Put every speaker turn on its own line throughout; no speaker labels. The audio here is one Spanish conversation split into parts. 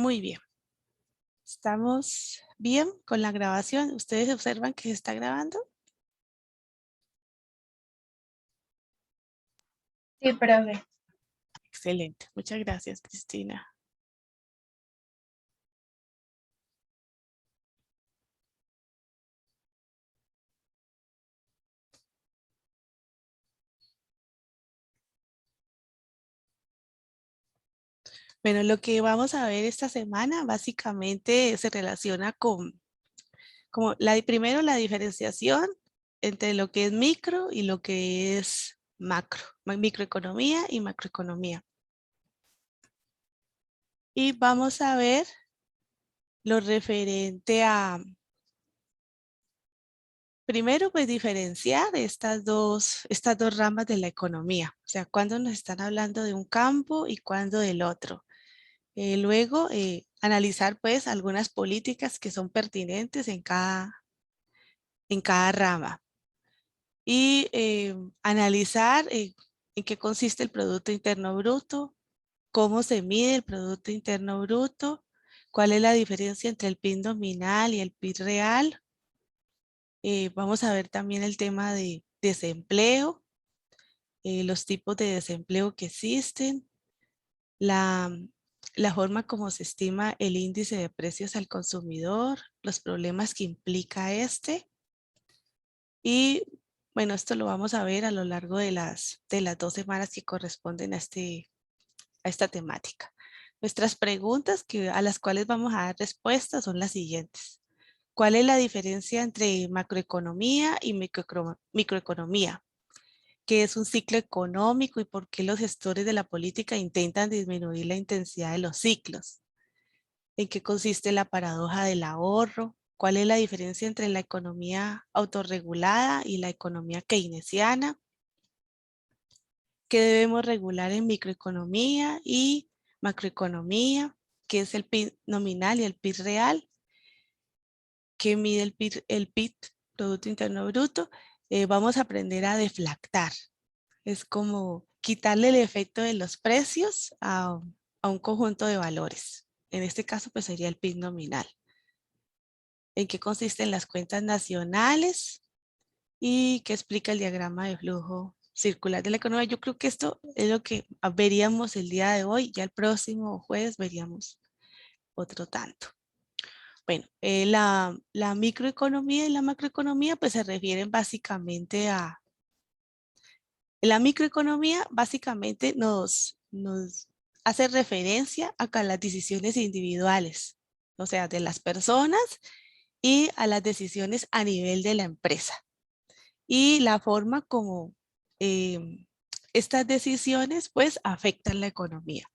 Muy bien. ¿Estamos bien con la grabación? ¿Ustedes observan que se está grabando?
Sí, profe.
Excelente. Muchas gracias, Cristina. Bueno, lo que vamos a ver esta semana básicamente se relaciona con, primero la diferenciación entre lo que es micro y lo que es macro, microeconomía y macroeconomía. Y vamos a ver lo referente a, primero, pues diferenciar estas dos ramas de la economía, o sea, cuándo nos están hablando de un campo y cuándo del otro. Luego, analizar pues algunas políticas que son pertinentes en cada rama y analizar en qué consiste el Producto Interno Bruto, cómo se mide el Producto Interno Bruto, cuál es la diferencia entre el PIB nominal y el PIB real. Vamos a ver también el tema de desempleo, los tipos de desempleo que existen, la, la forma como se estima el índice de precios al consumidor, los problemas que implica este. Y bueno, esto lo vamos a ver a lo largo de las 2 semanas que corresponden a esta temática. Nuestras preguntas a las cuales vamos a dar respuestas son las siguientes. ¿Cuál es la diferencia entre macroeconomía y microeconomía? ¿Qué es un ciclo económico y por qué los gestores de la política intentan disminuir la intensidad de los ciclos? ¿En qué consiste la paradoja del ahorro? ¿Cuál es la diferencia entre la economía autorregulada y la economía keynesiana? ¿Qué debemos regular en microeconomía y macroeconomía? ¿Qué es el PIB nominal y el PIB real? ¿Qué mide el PIB, Producto Interno Bruto? Vamos a aprender a deflactar. Es como quitarle el efecto de los precios a un conjunto de valores. En este caso, pues sería el PIB nominal. ¿En qué consisten las cuentas nacionales? ¿Y qué explica el diagrama de flujo circular de la economía? Yo creo que esto es lo que veríamos el día de hoy. Ya el próximo jueves veríamos otro tanto. Bueno, la microeconomía y la macroeconomía pues se refieren básicamente a... La microeconomía básicamente nos hace referencia a las decisiones individuales, o sea, de las personas y a las decisiones a nivel de la empresa. Y la forma como estas decisiones pues afectan la economía.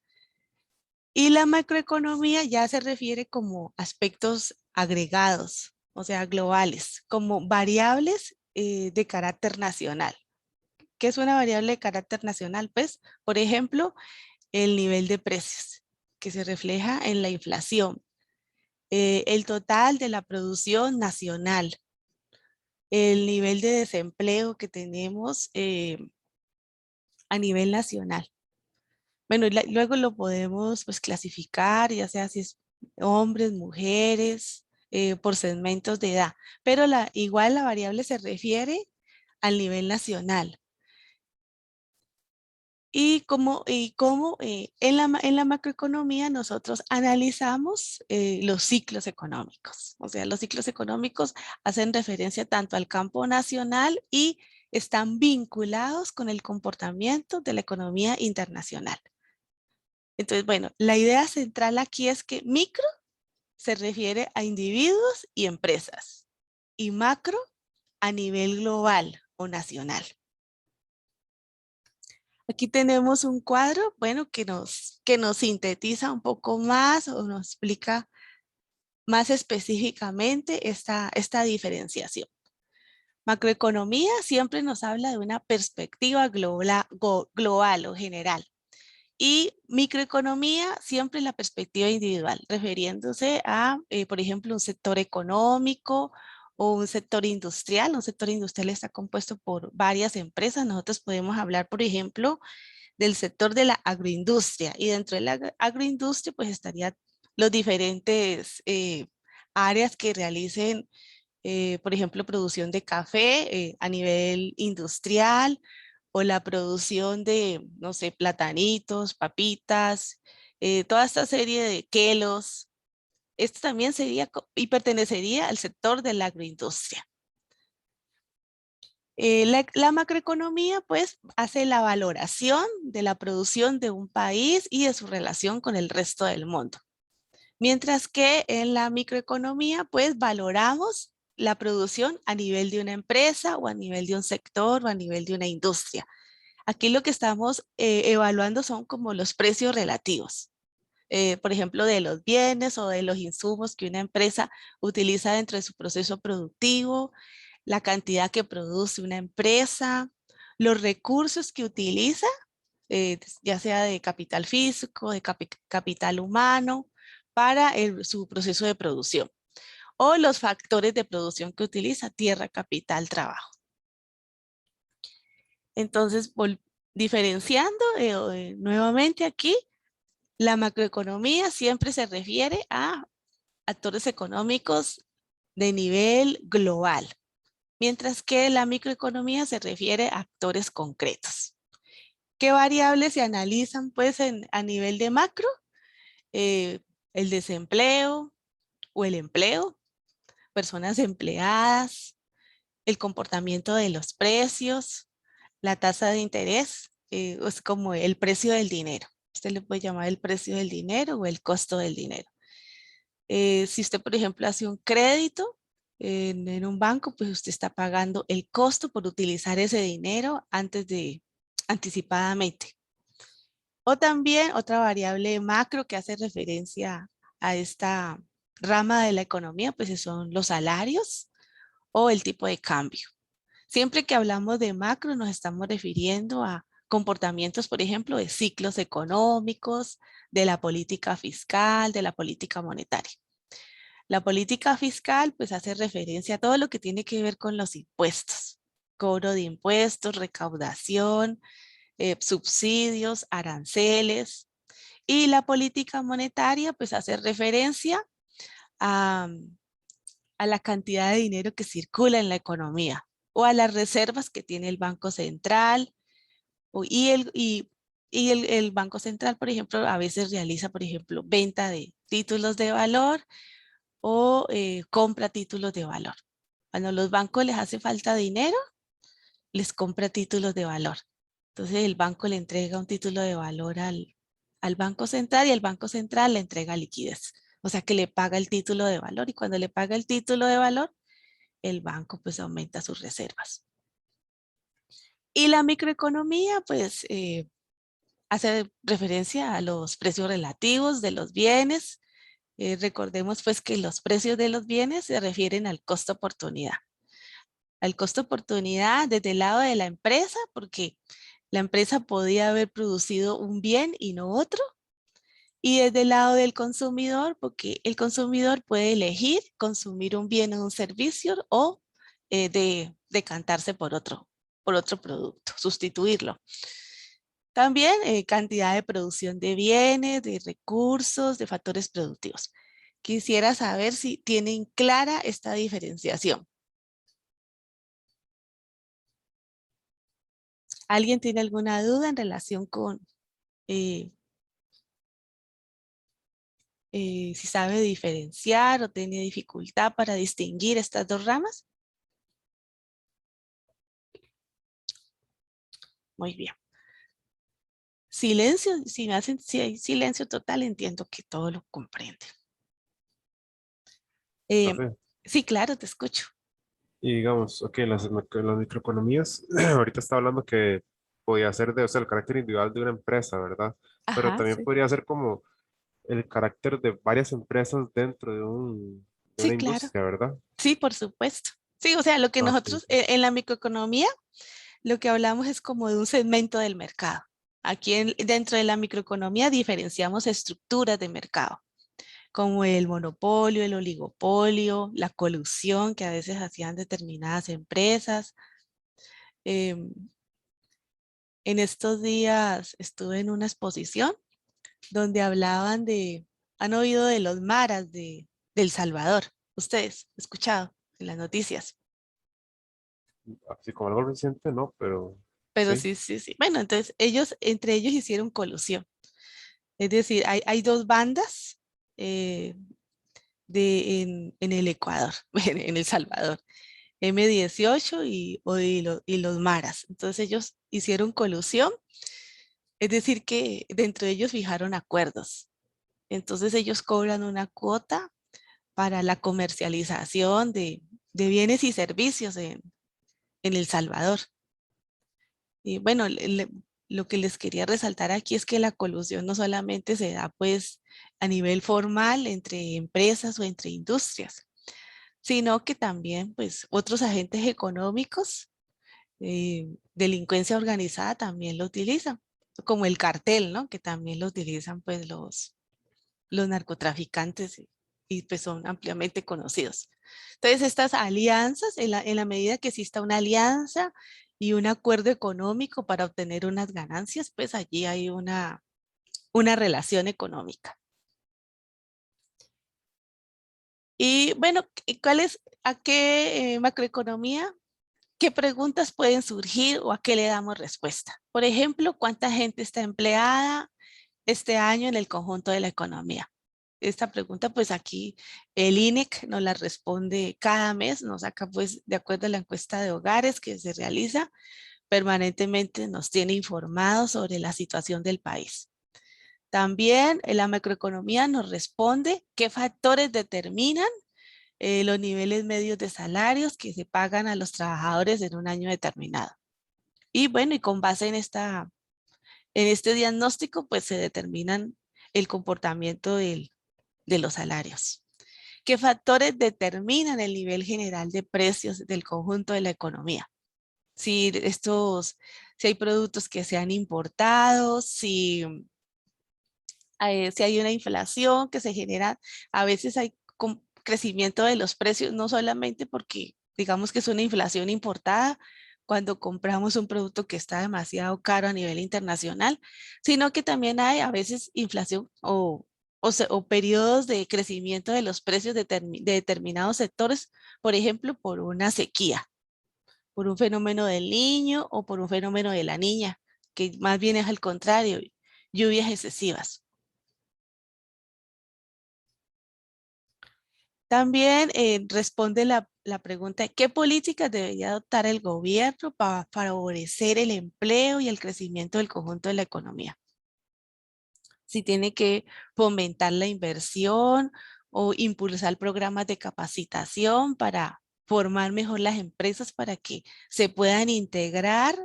Y la macroeconomía ya se refiere como aspectos agregados, o sea, globales, como variables de carácter nacional. ¿Qué es una variable de carácter nacional? Pues, por ejemplo, el nivel de precios, que se refleja en la inflación, el total de la producción nacional, el nivel de desempleo que tenemos a nivel nacional. Bueno, luego lo podemos pues clasificar, ya sea si es hombres, mujeres, por segmentos de edad, pero igual la variable se refiere al nivel nacional. Y como en la macroeconomía nosotros analizamos los ciclos económicos. O sea, los ciclos económicos hacen referencia tanto al campo nacional y están vinculados con el comportamiento de la economía internacional. Entonces, bueno, la idea central aquí es que micro se refiere a individuos y empresas y macro a nivel global o nacional. Aquí tenemos un cuadro, bueno, que nos sintetiza un poco más o nos explica más específicamente esta diferenciación. Macroeconomía siempre nos habla de una perspectiva global o general. Y microeconomía, siempre la perspectiva individual, refiriéndose a, por ejemplo, un sector económico o un sector industrial. Un sector industrial está compuesto por varias empresas. Nosotros podemos hablar, por ejemplo, del sector de la agroindustria y dentro de la agroindustria pues estaría los diferentes áreas que realicen, por ejemplo, producción de café a nivel industrial o la producción de, no sé, platanitos, papitas, toda esta serie de quelos. Esto también sería y pertenecería al sector de la agroindustria. La macroeconomía, pues, hace la valoración de la producción de un país y de su relación con el resto del mundo. Mientras que en la microeconomía, pues, valoramos la producción a nivel de una empresa o a nivel de un sector o a nivel de una industria. Aquí lo que estamos evaluando son como los precios relativos. Por ejemplo, de los bienes o de los insumos que una empresa utiliza dentro de su proceso productivo, la cantidad que produce una empresa, los recursos que utiliza, ya sea de capital físico, de capital humano, para su proceso de producción, o los factores de producción que utiliza, tierra, capital, trabajo. Entonces, diferenciando nuevamente aquí, la macroeconomía siempre se refiere a actores económicos de nivel global, mientras que la microeconomía se refiere a actores concretos. ¿Qué variables se analizan pues a nivel de macro? Eh, el desempleo o el empleo, personas empleadas, el comportamiento de los precios, la tasa de interés, es como el precio del dinero. Usted le puede llamar el precio del dinero o el costo del dinero. Si usted, por ejemplo, hace un crédito en un banco, pues usted está pagando el costo por utilizar ese dinero anticipadamente. O también otra variable macro que hace referencia a esta rama de la economía, pues son los salarios o el tipo de cambio. Siempre que hablamos de macro nos estamos refiriendo a comportamientos, por ejemplo, de ciclos económicos, de la política fiscal, de la política monetaria. La política fiscal pues hace referencia a todo lo que tiene que ver con los impuestos, cobro de impuestos, recaudación, subsidios, aranceles. Y la política monetaria pues hace referencia a, a la cantidad de dinero que circula en la economía o a las reservas que tiene el Banco Central. Y el Banco Central, por ejemplo, a veces realiza, por ejemplo, venta de títulos de valor o compra títulos de valor. Cuando a los bancos les hace falta dinero, les compra títulos de valor. Entonces el banco le entrega un título de valor al Banco Central y el Banco Central le entrega liquidez. O sea que le paga el título de valor y cuando le paga el título de valor, el banco pues aumenta sus reservas. Y la microeconomía pues hace referencia a los precios relativos de los bienes. Recordemos pues que los precios de los bienes se refieren al costo oportunidad. Al costo oportunidad desde el lado de la empresa, porque la empresa podía haber producido un bien y no otro. Y desde el lado del consumidor, porque el consumidor puede elegir consumir un bien o un servicio o decantarse por otro producto, sustituirlo. También cantidad de producción de bienes, de recursos, de factores productivos. Quisiera saber si tienen clara esta diferenciación. ¿Alguien tiene alguna duda en relación con eh, si sabe diferenciar o tiene dificultad para distinguir estas dos ramas? Muy bien. Silencio, si hay silencio total, entiendo que todo lo comprende. Eh,
Profe.
sí, claro, te escucho.
Y digamos, ok, las microeconomías, ahorita está hablando que podía ser de, o sea, el carácter individual de una empresa, ¿verdad? Pero
Ajá,
también
sí.
podría ser como el carácter de varias empresas dentro de
Sí,
una
claro.
industria, ¿verdad?
Sí, por supuesto. Sí, o sea, lo que
Ok,
nosotros en la microeconomía, lo que hablamos es como de un segmento del mercado. Aquí dentro de la microeconomía diferenciamos estructuras de mercado, como el monopolio, el oligopolio, la colusión que a veces hacían determinadas empresas. Em, en estos días estuve en una exposición donde hablaban ¿Han oído de los maras de El Salvador? ¿Ustedes han escuchado en las noticias?
Así como algo reciente, no, pero
Pero
sí.
sí, sí, sí. Bueno, entonces entre ellos hicieron colusión. Es decir, hay dos bandas eh, en el Ecuador, en El Salvador, M18 y los maras. Entonces ellos hicieron colusión, es decir, que dentro de ellos fijaron acuerdos. Entonces ellos cobran una cuota para la comercialización de bienes y servicios en El Salvador. Y bueno, lo que les quería resaltar aquí es que la colusión no solamente se da pues a nivel formal entre empresas o entre industrias, sino que también pues otros agentes económicos, delincuencia organizada también lo utilizan, como el cartel, ¿no? Que también lo utilizan pues los narcotraficantes y pues son ampliamente conocidos. Entonces, estas alianzas, en la medida que exista una alianza y un acuerdo económico para obtener unas ganancias, pues allí hay una relación económica. Y bueno, a qué macroeconomía, qué preguntas pueden surgir o a qué le damos respuesta? Por ejemplo, ¿cuánta gente está empleada este año en el conjunto de la economía? Esta pregunta, pues aquí el INEC nos la responde cada mes, nos saca pues de acuerdo a la encuesta de hogares que se realiza, permanentemente nos tiene informados sobre la situación del país. También la macroeconomía nos responde qué factores determinan los niveles medios de salarios que se pagan a los trabajadores en un año determinado. Y bueno, y con base en este diagnóstico, pues se determinan el comportamiento de los salarios. ¿Qué factores determinan el nivel general de precios del conjunto de la economía? Si hay productos que se han importado, si hay una inflación que se genera, a veces hay crecimiento de los precios, no solamente porque digamos que es una inflación importada cuando compramos un producto que está demasiado caro a nivel internacional, sino que también hay a veces inflación o periodos de crecimiento de los precios de determinados sectores, por ejemplo, por una sequía, por un fenómeno del niño o por un fenómeno de la niña, que más bien es al contrario, lluvias excesivas. También responde la pregunta, ¿qué políticas debería adoptar el gobierno para favorecer el empleo y el crecimiento del conjunto de la economía? Si tiene que fomentar la inversión o impulsar programas de capacitación para formar mejor las empresas para que se puedan integrar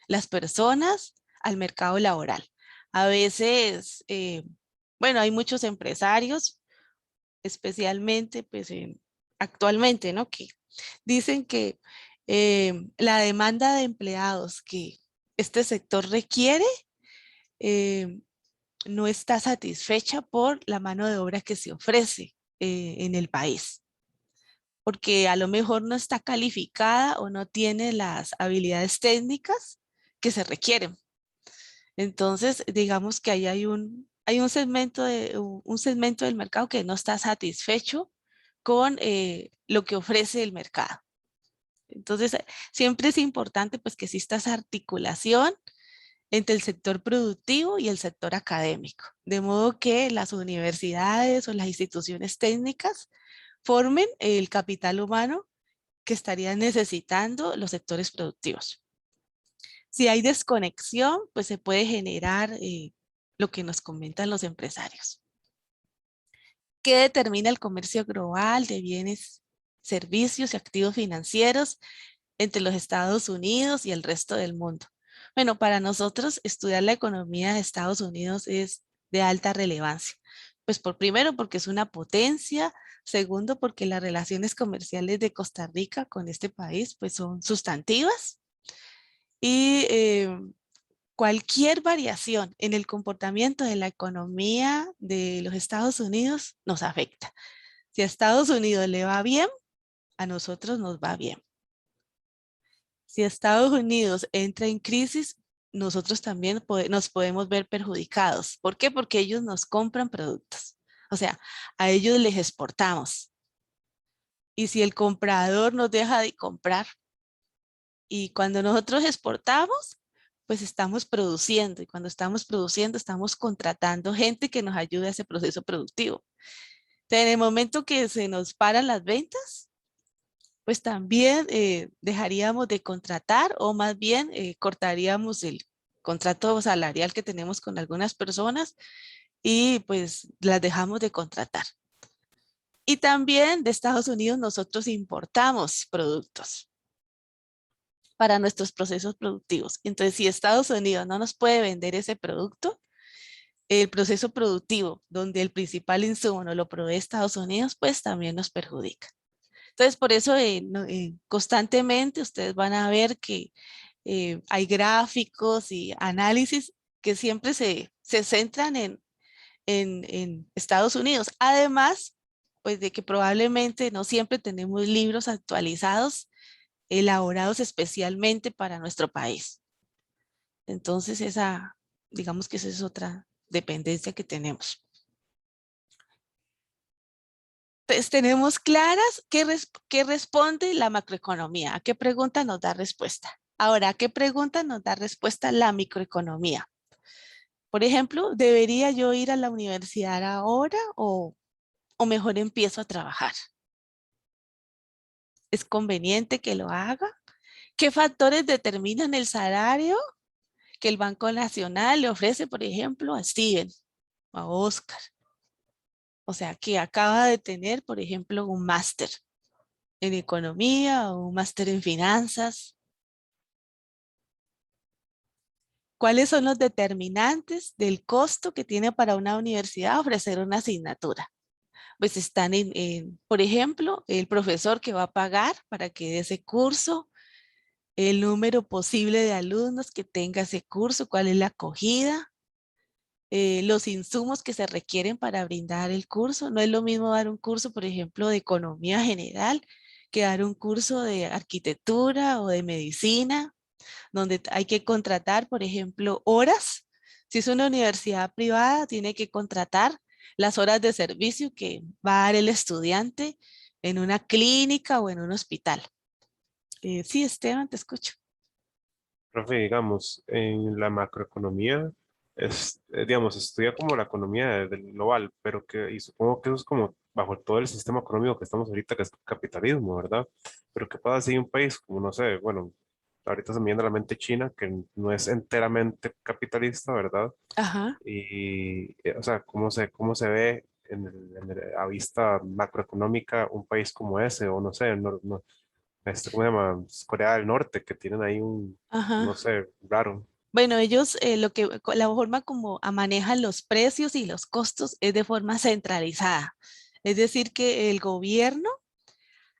las personas al mercado laboral. A veces, bueno, hay muchos empresarios especialmente pues actualmente, ¿no? Que dicen que la demanda de empleados que este sector requiere eh, no está satisfecha por la mano de obra que se ofrece en el país, porque a lo mejor no está calificada o no tiene las habilidades técnicas que se requieren. Entonces, digamos que ahí hay un un segmento del mercado que no está satisfecho con lo que ofrece el mercado. Entonces, siempre es importante pues que exista esa articulación entre el sector productivo y el sector académico, de modo que las universidades o las instituciones técnicas formen el capital humano que estarían necesitando los sectores productivos. Si hay desconexión, pues se puede generar lo que nos comentan los empresarios. ¿Qué determina el comercio global de bienes, servicios y activos financieros entre los Estados Unidos y el resto del mundo? Bueno, para nosotros estudiar la economía de Estados Unidos es de alta relevancia. Pues por primero porque es una potencia, segundo porque las relaciones comerciales de Costa Rica con este país pues son sustantivas y cualquier variación en el comportamiento de la economía de los Estados Unidos nos afecta. Si a Estados Unidos le va bien, a nosotros nos va bien. Si Estados Unidos entra en crisis, nosotros también nos podemos ver perjudicados. ¿Por qué? Porque ellos nos compran productos. O sea, a ellos les exportamos. Y si el comprador nos deja de comprar, y cuando nosotros exportamos, pues estamos produciendo. Y cuando estamos produciendo, estamos contratando gente que nos ayude a ese proceso productivo. Entonces, en el momento que se nos paran las ventas, pues también dejaríamos de contratar o más bien cortaríamos el contrato salarial que tenemos con algunas personas y pues las dejamos de contratar. Y también de Estados Unidos nosotros importamos productos para nuestros procesos productivos. Entonces, si Estados Unidos no nos puede vender ese producto, el proceso productivo donde el principal insumo no lo provee Estados Unidos, pues también nos perjudica. Entonces, por eso constantemente ustedes van a ver que hay gráficos y análisis que siempre se centran en Estados Unidos. Además, pues de que probablemente no siempre tenemos libros actualizados, elaborados especialmente para nuestro país. Entonces, digamos que esa es otra dependencia que tenemos. Entonces, tenemos claras qué responde la macroeconomía, a qué pregunta nos da respuesta. Ahora, ¿a qué pregunta nos da respuesta la microeconomía? Por ejemplo, ¿debería yo ir a la universidad ahora o mejor empiezo a trabajar? ¿Es conveniente que lo haga? ¿Qué factores determinan el salario que el Banco Nacional le ofrece, por ejemplo, a Steven o a Oscar? O sea, que acaba de tener, por ejemplo, un máster en economía o un máster en finanzas. ¿Cuáles son los determinantes del costo que tiene para una universidad ofrecer una asignatura? Pues están por ejemplo, el profesor que va a pagar para que dé ese curso, el número posible de alumnos que tenga ese curso, cuál es la acogida, los insumos que se requieren para brindar el curso. No es lo mismo dar un curso, por ejemplo, de economía general que dar un curso de arquitectura o de medicina, donde hay que contratar, por ejemplo, horas. Si es una universidad privada, tiene que contratar las horas de servicio que va a dar el estudiante en una clínica o en un hospital. Sí, Esteban, te escucho.
Profe, digamos, en la macroeconomía, digamos, estudia como la economía del global, pero y supongo que eso es como bajo todo el sistema económico que estamos ahorita, que es capitalismo, ¿verdad? Pero ¿qué pasa si hay un país como, no sé, bueno, ahorita se me viene a la mente China, que no es enteramente capitalista, ¿verdad?
Ajá.
Y, o sea, cómo se ve a vista macroeconómica un país como ese? O no sé, ¿cómo se llama? Corea del Norte, que tienen ahí no
Ajá.
sé, raro.
Bueno, ellos la forma como manejan los precios y los costos es de forma centralizada. Es decir, que el gobierno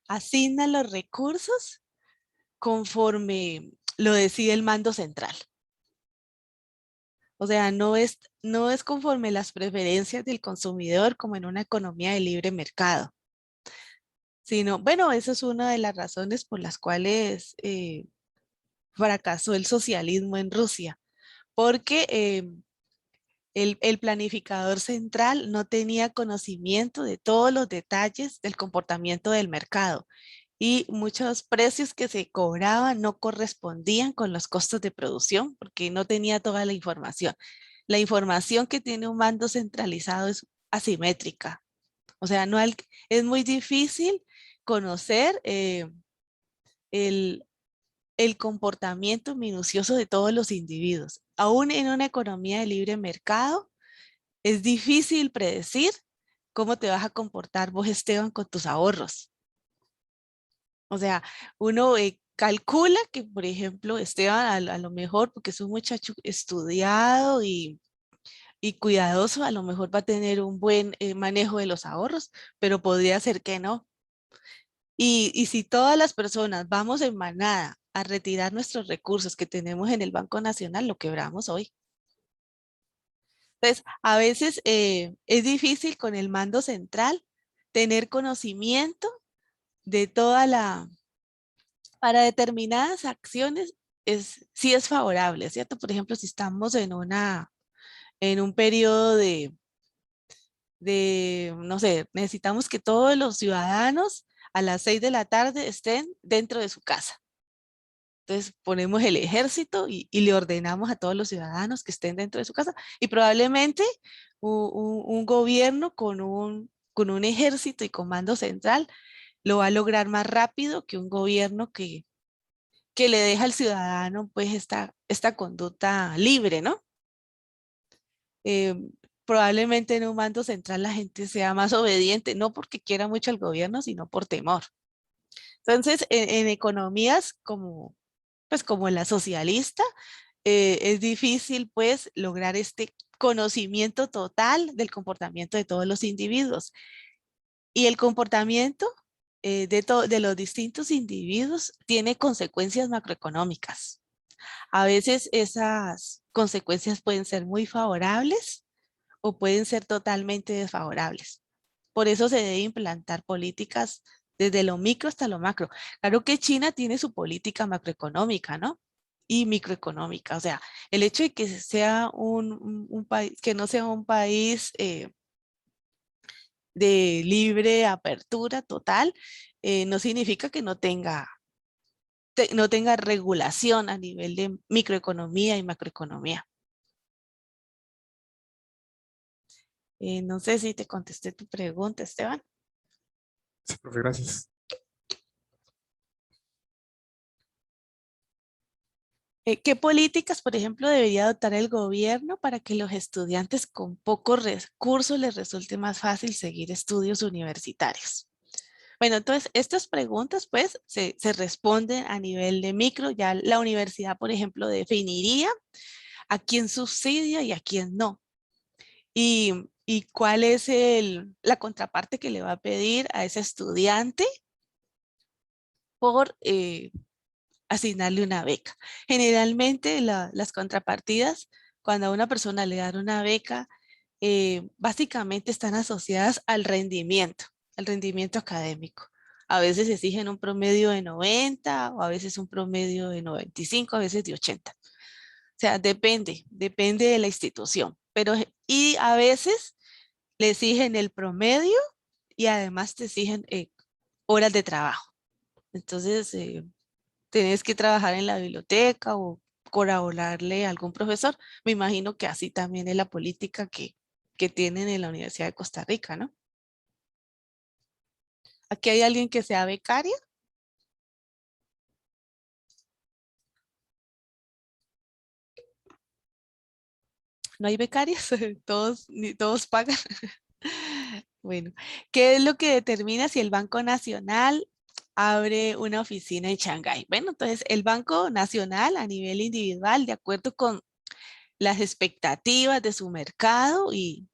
asigna los recursos conforme lo decide el mando central. O sea, no es conforme las preferencias del consumidor como en una economía de libre mercado, sino, bueno, eso es una de las razones por las cuales fracasó el socialismo en Rusia, porque el planificador central no tenía conocimiento de todos los detalles del comportamiento del mercado y muchos precios que se cobraban no correspondían con los costos de producción porque no tenía toda la información. La información que tiene un mando centralizado es asimétrica. O sea, es muy difícil conocer el, el comportamiento minucioso de todos los individuos. Aún en una economía de libre mercado, es difícil predecir cómo te vas a comportar vos, Esteban, con tus ahorros. O sea, uno calcula que, por ejemplo, Esteban, a lo mejor, porque es un muchacho estudiado y cuidadoso, a lo mejor va a tener un buen manejo de los ahorros, pero podría ser que no. Y si todas las personas vamos en manada a retirar nuestros recursos que tenemos en el Banco Nacional, lo quebramos hoy. Entonces, a veces es difícil con el mando central tener conocimiento de para determinadas acciones, sí es favorable, ¿cierto? Por ejemplo, si estamos en un periodo no sé, necesitamos que todos los ciudadanos a las 6 de la tarde estén dentro de su casa. Entonces ponemos el ejército y le ordenamos a todos los ciudadanos que estén dentro de su casa y probablemente un gobierno con un ejército y comando central lo va a lograr más rápido que un gobierno que le deja al ciudadano pues esta conducta libre, ¿no? Eh, Probablemente en un mando central la gente sea más obediente, no porque quiera mucho al gobierno, sino por temor. Entonces, en economías pues como la socialista, es difícil pues lograr este conocimiento total del comportamiento de todos los individuos. Y el comportamiento de los distintos individuos tiene consecuencias macroeconómicas. A veces esas consecuencias pueden ser muy favorables o pueden ser totalmente desfavorables. Por eso se debe implantar políticas desde lo micro hasta lo macro. Claro que China tiene su política macroeconómica, ¿no? Y microeconómica. O sea, el hecho de que sea un país, que no sea un país de libre apertura total, no significa que no tenga regulación a nivel de microeconomía y macroeconomía. No sé si te contesté tu pregunta, Esteban.
Sí, profe, gracias.
¿Qué políticas, por ejemplo, debería adoptar el gobierno para que los estudiantes con pocos recursos les resulte más fácil seguir estudios universitarios? Bueno, entonces estas preguntas pues se responden a nivel de micro. Ya la universidad, por ejemplo, definiría a quién subsidia y a quién no. Y cuál es la contraparte que le va a pedir a ese estudiante por asignarle una beca. Generalmente las contrapartidas, cuando a una persona le dan una beca, básicamente están asociadas al rendimiento académico. A veces exigen un promedio de 90 o a veces un promedio de 95, a veces de 80. O sea, depende de la institución. Y a veces le exigen el promedio y además te exigen horas de trabajo. Entonces, tenés que trabajar en la biblioteca o colaborarle a algún profesor. Me imagino que así también es la política que tienen en la Universidad de Costa Rica, ¿no? Aquí hay alguien que sea becaria. No hay becarios, todos pagan. Bueno, ¿qué es lo que determina si el Banco Nacional abre una oficina en Shanghái? Bueno, entonces el Banco Nacional a nivel individual, de acuerdo con las expectativas de su mercado y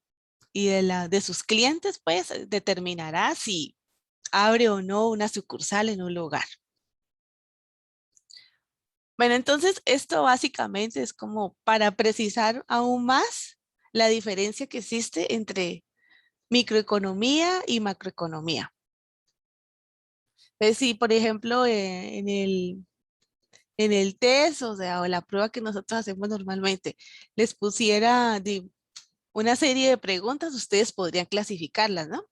de sus clientes, pues determinará si abre o no una sucursal en un lugar. Bueno, entonces esto básicamente es como para precisar aún más la diferencia que existe entre microeconomía y macroeconomía. Entonces, si por ejemplo en el test, o sea, o la prueba que nosotros hacemos normalmente, les pusiera una serie de preguntas, ustedes podrían clasificarlas, ¿no?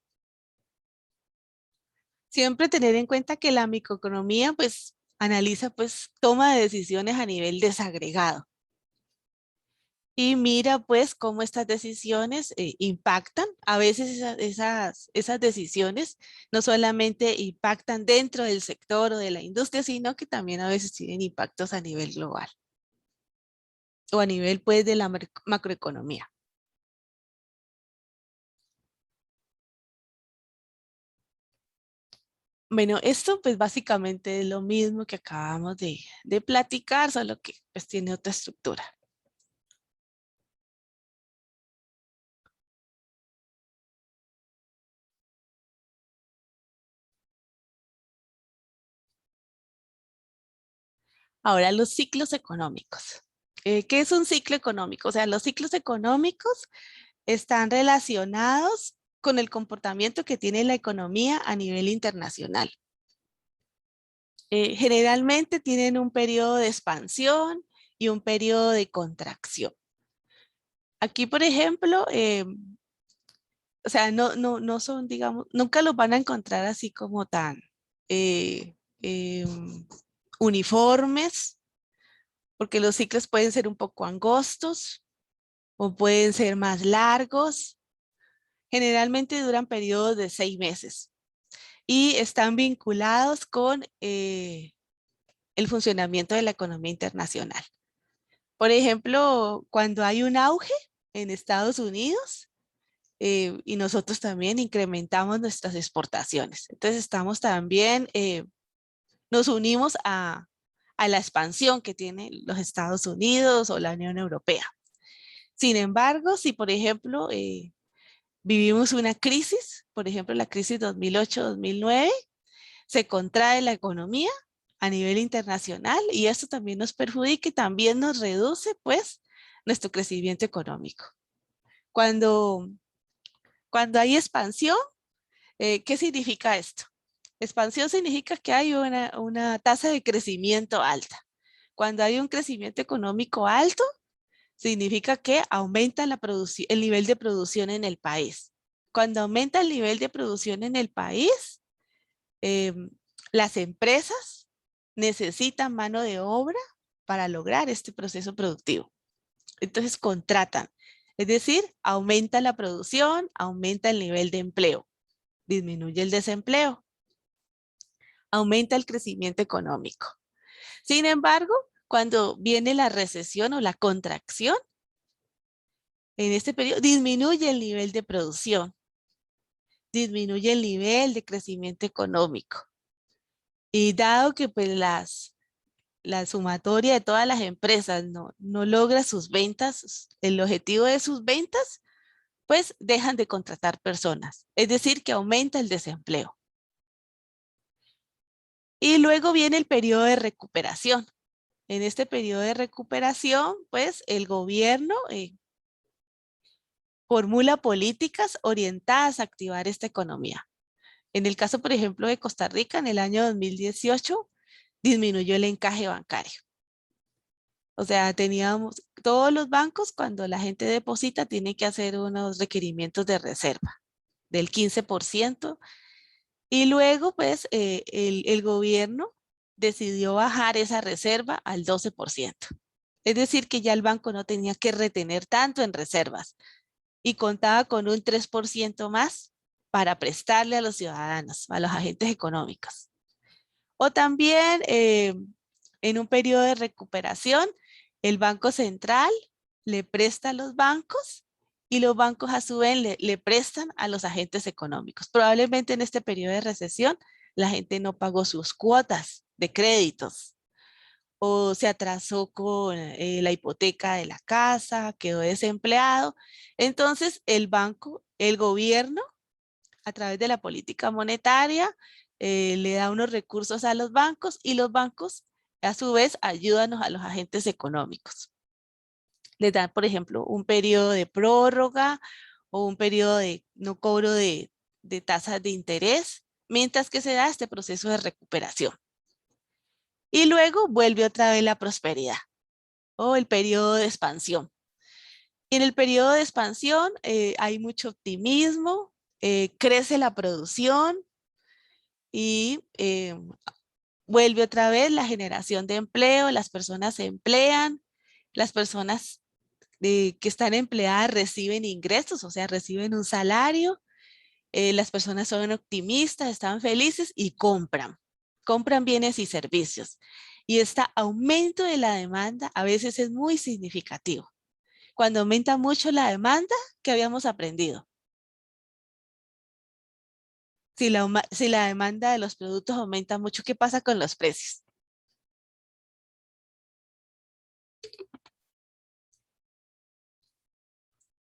Siempre tener en cuenta que la microeconomía pues analiza pues toma de decisiones a nivel desagregado y mira pues cómo estas decisiones impactan. A veces esas decisiones no solamente impactan dentro del sector o de la industria, sino que también a veces tienen impactos a nivel global o a nivel pues de la macroeconomía. Bueno, esto pues básicamente es lo mismo que acabamos de platicar, solo que pues tiene otra estructura. Ahora, los ciclos económicos. ¿Qué es un ciclo económico? O sea, los ciclos económicos están relacionados con el comportamiento que tiene la economía a nivel internacional. Generalmente tienen un periodo de expansión y un periodo de contracción. Aquí, por ejemplo, o sea, no son, digamos, nunca los van a encontrar así como tan eh, uniformes, porque los ciclos pueden ser un poco angostos o pueden ser más largos. Generalmente duran periodos de 6 meses y están vinculados con el funcionamiento de la economía internacional. Por ejemplo, cuando hay un auge en Estados Unidos, y nosotros también incrementamos nuestras exportaciones. Entonces estamos también, nos unimos a la expansión que tienen los Estados Unidos o la Unión Europea. Sin embargo, si por ejemplo vivimos una crisis, por ejemplo la crisis 2008-2009, se contrae la economía a nivel internacional y esto también nos perjudica y también nos reduce pues nuestro crecimiento económico. Cuando, cuando hay expansión, ¿qué significa esto? Expansión significa que hay una tasa de crecimiento alta. Cuando hay un crecimiento económico alto, significa que aumenta el nivel de producción en el país. Cuando aumenta el nivel de producción en el país, las empresas necesitan mano de obra para lograr este proceso productivo. Entonces contratan, es decir, aumenta la producción, aumenta el nivel de empleo, disminuye el desempleo, aumenta el crecimiento económico. Sin embargo, cuando viene la recesión o la contracción, en este periodo disminuye el nivel de producción, disminuye el nivel de crecimiento económico. Y dado que pues la sumatoria de todas las empresas no logra sus ventas, el objetivo de sus ventas, pues dejan de contratar personas. Es decir, que aumenta el desempleo. Y luego viene el periodo de recuperación. En este periodo de recuperación, pues el gobierno formula políticas orientadas a activar esta economía. En el caso, por ejemplo, de Costa Rica, en el año 2018, disminuyó el encaje bancario. O sea, teníamos todos los bancos, cuando la gente deposita, tiene que hacer unos requerimientos de reserva del 15%. Y luego, pues, el gobierno decidió bajar esa reserva al 12%. Es decir, que ya el banco no tenía que retener tanto en reservas y contaba con un 3% más para prestarle a los ciudadanos, a los agentes económicos. O también en un periodo de recuperación, el Banco Central le presta a los bancos y los bancos a su vez le prestan a los agentes económicos. Probablemente en este periodo de recesión la gente no pagó sus cuotas de créditos o se atrasó con la hipoteca de la casa, quedó desempleado. Entonces el banco, el gobierno, a través de la política monetaria, le da unos recursos a los bancos y los bancos a su vez ayudan a los agentes económicos. Les dan, por ejemplo, un periodo de prórroga o un periodo de no cobro de tasas de interés, mientras que se da este proceso de recuperación. Y luego vuelve otra vez la prosperidad o el periodo de expansión. Y en el periodo de expansión hay mucho optimismo, crece la producción y vuelve otra vez la generación de empleo, las personas se emplean, las personas que están empleadas reciben ingresos, o sea, reciben un salario, las personas son optimistas, están felices y compran bienes y servicios. Y este aumento de la demanda a veces es muy significativo. Cuando aumenta mucho la demanda, ¿qué habíamos aprendido? Si la demanda de los productos aumenta mucho, ¿qué pasa con los precios?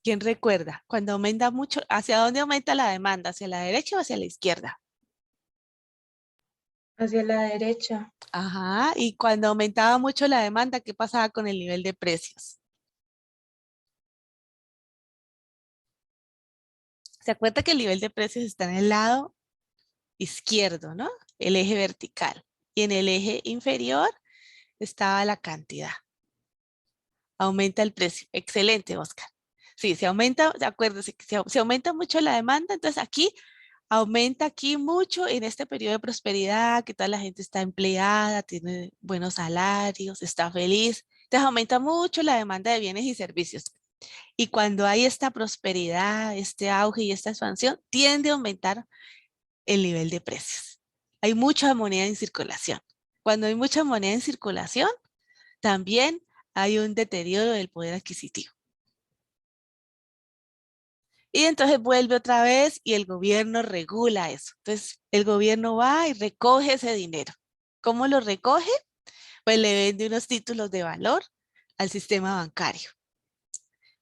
¿Quién recuerda? Cuando aumenta mucho, ¿hacia dónde aumenta la demanda? ¿Hacia la derecha o hacia la izquierda?
Hacia la derecha.
Ajá, y cuando aumentaba mucho la demanda, ¿qué pasaba con el nivel de precios? ¿Se acuerda que el nivel de precios está en el lado izquierdo, ¿no? El eje vertical. Y en el eje inferior estaba la cantidad. Aumenta el precio. Excelente, Oscar. Sí, se aumenta, acuérdese que se aumenta mucho la demanda, entonces aquí aumenta aquí mucho en este periodo de prosperidad, que toda la gente está empleada, tiene buenos salarios, está feliz. Entonces aumenta mucho la demanda de bienes y servicios. Y cuando hay esta prosperidad, este auge y esta expansión, tiende a aumentar el nivel de precios. Hay mucha moneda en circulación. Cuando hay mucha moneda en circulación, también hay un deterioro del poder adquisitivo. Y entonces vuelve otra vez y el gobierno regula eso. Entonces el gobierno va y recoge ese dinero. ¿Cómo lo recoge? Pues le vende unos títulos de valor al sistema bancario.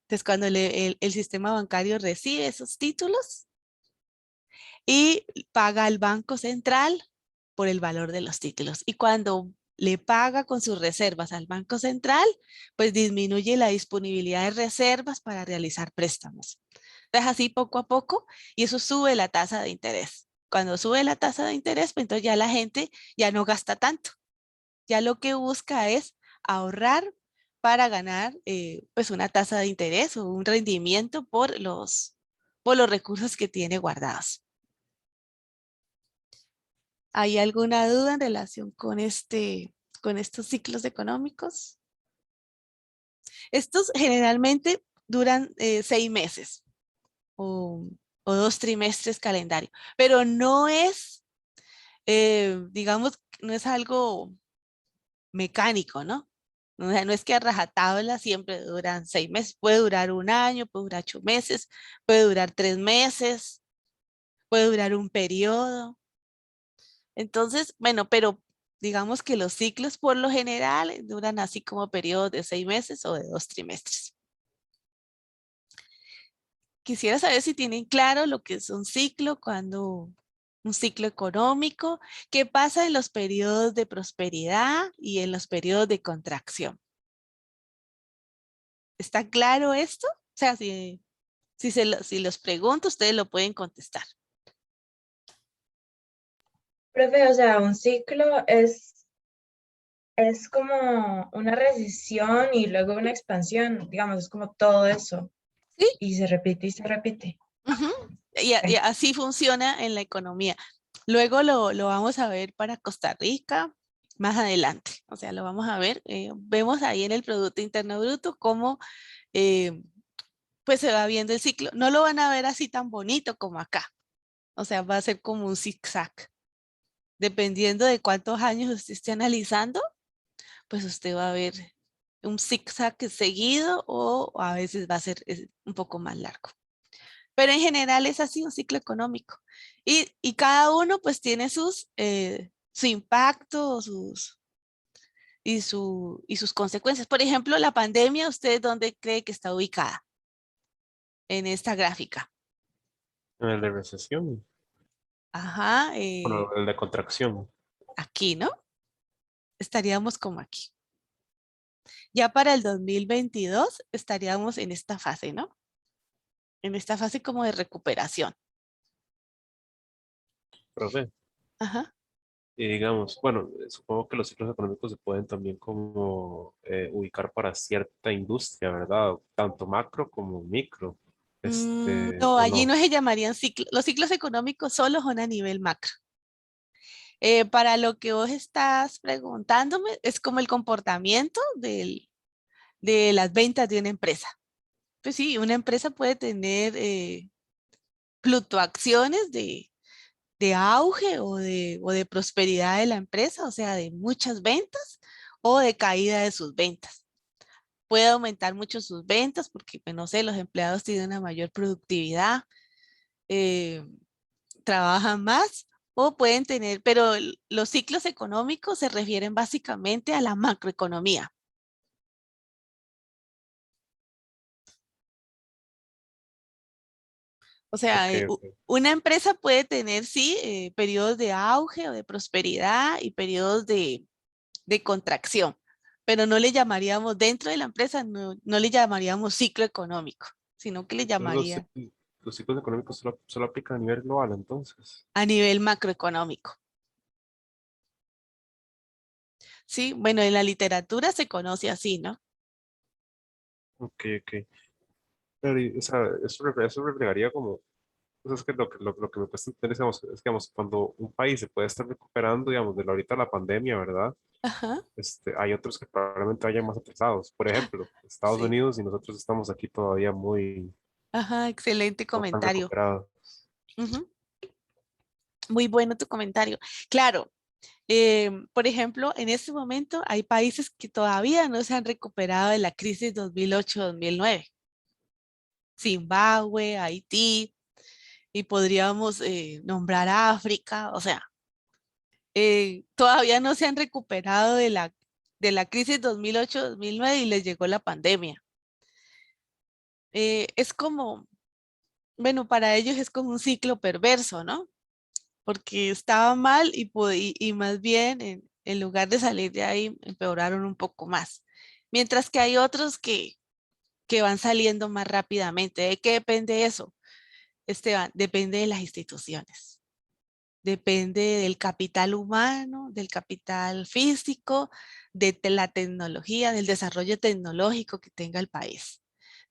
Entonces cuando el sistema bancario recibe esos títulos y paga al Banco Central por el valor de los títulos. Y cuando le paga con sus reservas al Banco Central, pues disminuye la disponibilidad de reservas para realizar préstamos. Entonces así poco a poco y eso sube la tasa de interés. Cuando sube la tasa de interés, pues entonces ya la gente ya no gasta tanto. Ya lo que busca es ahorrar para ganar pues una tasa de interés o un rendimiento por los recursos que tiene guardados. ¿Hay alguna duda en relación con estos ciclos económicos? Estos generalmente duran 6 meses o, o 2 trimestres calendario, pero no es, digamos, no es algo mecánico, ¿no? O sea, no es que a rajatabla siempre duran 6 meses, puede durar un año, puede durar 8 meses, puede durar 3 meses, puede durar un periodo. Entonces, bueno, pero digamos que los ciclos por lo general duran así como periodos de 6 meses o de 2 trimestres. Quisiera saber si tienen claro lo que es un ciclo, cuando un ciclo económico, qué pasa en los periodos de prosperidad y en los periodos de contracción. ¿Está claro esto? O sea, si los pregunto, ustedes lo pueden contestar.
Profe, o sea, un ciclo es como una recesión y luego una expansión, digamos, es como todo eso.
¿Sí?
Y se repite y se repite.
Ujú. Y
Ok.
así funciona en la economía. Luego lo vamos a ver para Costa Rica más adelante. O sea, lo vamos a ver. Vemos ahí en el Producto Interno Bruto cómo eh, pues se va viendo el ciclo. No lo van a ver así tan bonito como acá. O sea, va a ser como un zigzag. Dependiendo de cuántos años usted esté analizando, pues usted va a ver un zigzag seguido o a veces va a ser un poco más largo. Pero en general es así un ciclo económico. Y cada uno pues tiene su impacto y sus consecuencias. Por ejemplo, la pandemia, ¿usted dónde cree que está ubicada en esta gráfica?
En el de recesión,
Ajá,
bueno, el de contracción.
aquí, ¿no? Estaríamos como aquí. Ya para el 2022 estaríamos en esta fase, ¿no? En esta fase como de recuperación.
Profe,
Ajá.
y digamos, bueno, supongo que los ciclos económicos se pueden también como ubicar para cierta industria, ¿verdad? Tanto macro como micro,
No,
o
allí
no.
no se llamarían ciclos. Los ciclos económicos solo son a nivel macro. Para lo que vos estás preguntándome, es como el comportamiento de las ventas de una empresa. Pues sí, una empresa puede tener fluctuaciones de auge o de prosperidad de la empresa, o sea, de muchas ventas o de caída de sus ventas. Puede aumentar mucho sus ventas porque, pues, no sé, los empleados tienen una mayor productividad, eh, trabajan más o pueden tener, pero los ciclos económicos se refieren básicamente a la macroeconomía. O sea,
Ok, ok.
una empresa puede tener, sí, periodos de auge o de prosperidad y periodos de contracción, pero no le llamaríamos, dentro de la empresa, no le llamaríamos ciclo económico, sino que le
Entonces,
llamaría
los ciclos económicos solo aplican a nivel global, entonces.
a nivel macroeconómico. Sí, bueno, en la literatura se conoce así, ¿no?
Ok, ok. Pero, o sea, eso reflejaría como, pues es que lo que me cuesta entender es, digamos, cuando un país se puede estar recuperando, digamos, de ahorita la pandemia, ¿verdad?
Ajá,
Hay otros que probablemente vayan más atrasados. Por ejemplo, Estados
sí.
Unidos y nosotros estamos aquí todavía muy,
Ajá, excelente
no tan
comentario.
recuperados.
Ujú, muy bueno tu comentario. Claro, por ejemplo, en este momento hay países que todavía no se han recuperado de la crisis 2008-2009. Zimbabue, Haití, y podríamos nombrar a África, o sea, todavía no se han recuperado de la crisis 2008-2009 y les llegó la pandemia. Es como, bueno, para ellos es como un ciclo perverso, ¿no? Porque estaba mal y más bien en lugar de salir de ahí empeoraron un poco más. Mientras que hay otros que van saliendo más rápidamente. ¿De qué depende eso, Esteban? Depende de las instituciones. Depende del capital humano, del capital físico, la tecnología, del desarrollo tecnológico que tenga el país,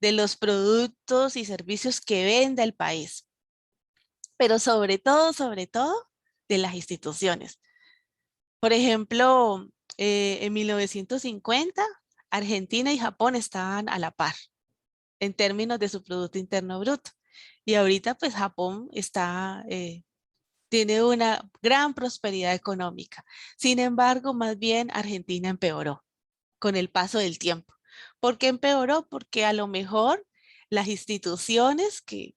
de los productos y servicios que venda el país, pero sobre todo, de las instituciones. Por ejemplo, en 1950, Argentina y Japón estaban a la par en términos de su Producto Interno Bruto. Y ahorita, pues Japón tiene una gran prosperidad económica. Sin embargo, más bien Argentina empeoró con el paso del tiempo. ¿Por qué empeoró? Porque a lo mejor las instituciones que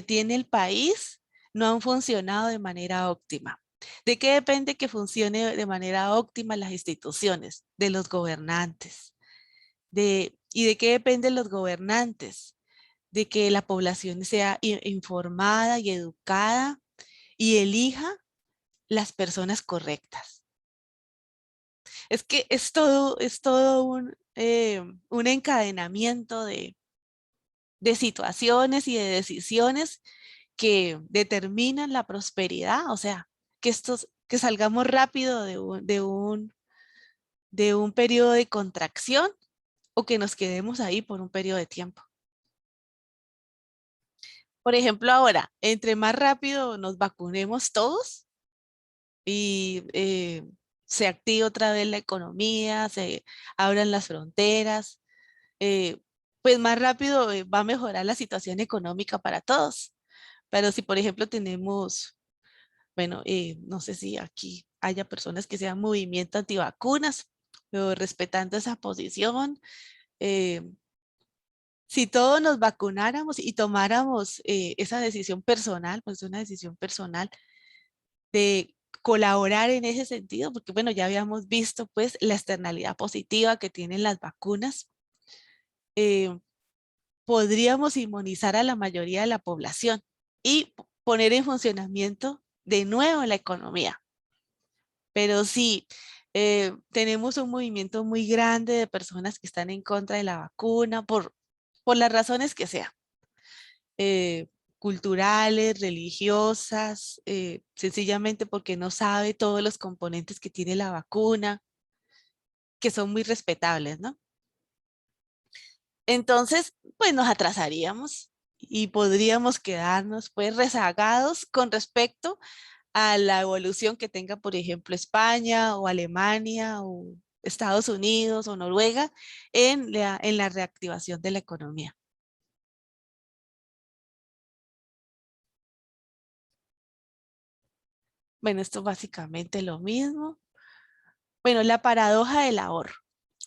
tiene el país no han funcionado de manera óptima. ¿De qué depende que funcione de manera óptima las instituciones? De los gobernantes. ¿Y de qué dependen los gobernantes? De que la población sea informada y educada y elija las personas correctas. Es que es todo un encadenamiento de situaciones y de decisiones que determinan la prosperidad, o sea, que salgamos rápido de un periodo de contracción o que nos quedemos ahí por un periodo de tiempo. Por ejemplo, ahora, entre más rápido nos vacunemos todos y se active otra vez la economía, se abran las fronteras, eh, pues más rápido va a mejorar la situación económica para todos. Pero si, por ejemplo, tenemos, bueno, no sé si aquí haya personas que sean movimiento antivacunas, pero respetando esa posición, eh, si todos nos vacunáramos y tomáramos esa decisión personal, pues una decisión personal de colaborar en ese sentido, porque bueno, ya habíamos visto pues la externalidad positiva que tienen las vacunas, eh, podríamos inmunizar a la mayoría de la población y poner en funcionamiento de nuevo la economía. Pero sí, tenemos un movimiento muy grande de personas que están en contra de la vacuna por las razones que sean, eh, culturales, religiosas, sencillamente porque no sabe todos los componentes que tiene la vacuna, que son muy respetables, ¿no? Entonces, pues nos atrasaríamos y podríamos quedarnos pues rezagados con respecto a la evolución que tenga, por ejemplo, España o Alemania o Estados Unidos o Noruega en la reactivación de la economía. Bueno, esto es básicamente lo mismo. Bueno, la paradoja del ahorro.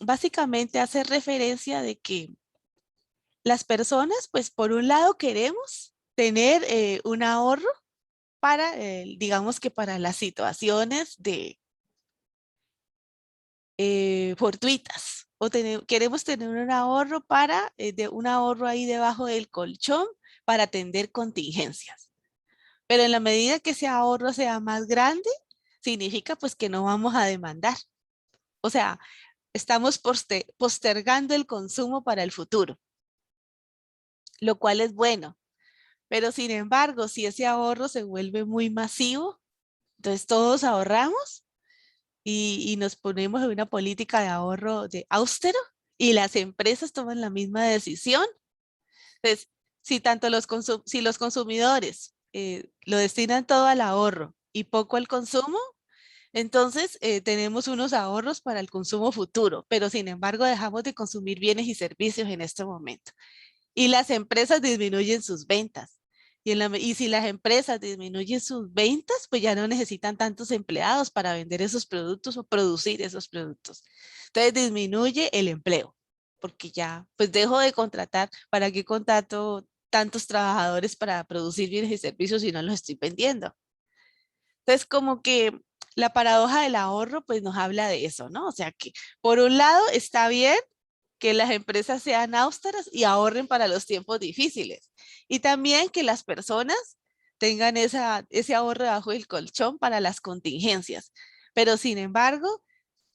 Básicamente hace referencia de que las personas, pues por un lado queremos tener un ahorro para, digamos que para las situaciones fortuitas. O queremos tener un ahorro un ahorro ahí debajo del colchón para atender contingencias. Pero en la medida que ese ahorro sea más grande, significa pues que no vamos a demandar. O sea, estamos postergando el consumo para el futuro, lo cual es bueno. Pero sin embargo, si ese ahorro se vuelve muy masivo, entonces todos ahorramos y nos ponemos en una política de ahorro de austero y las empresas toman la misma decisión, Entonces, si los consumidores lo destinan todo al ahorro y poco al consumo, entonces tenemos unos ahorros para el consumo futuro, pero sin embargo dejamos de consumir bienes y servicios en este momento. Y las empresas disminuyen sus ventas. Y si las empresas disminuyen sus ventas, pues ya no necesitan tantos empleados para vender esos productos o producir esos productos. Entonces disminuye el empleo, porque ya pues dejo de contratar. ¿Para qué contrato tantos trabajadores para producir bienes y servicios si no los estoy vendiendo? Entonces como que la paradoja del ahorro pues nos habla de eso, ¿no? O sea que por un lado está bien que las empresas sean austeras y ahorren para los tiempos difíciles. Y también que las personas tengan ese ahorro bajo el colchón para las contingencias. Pero sin embargo,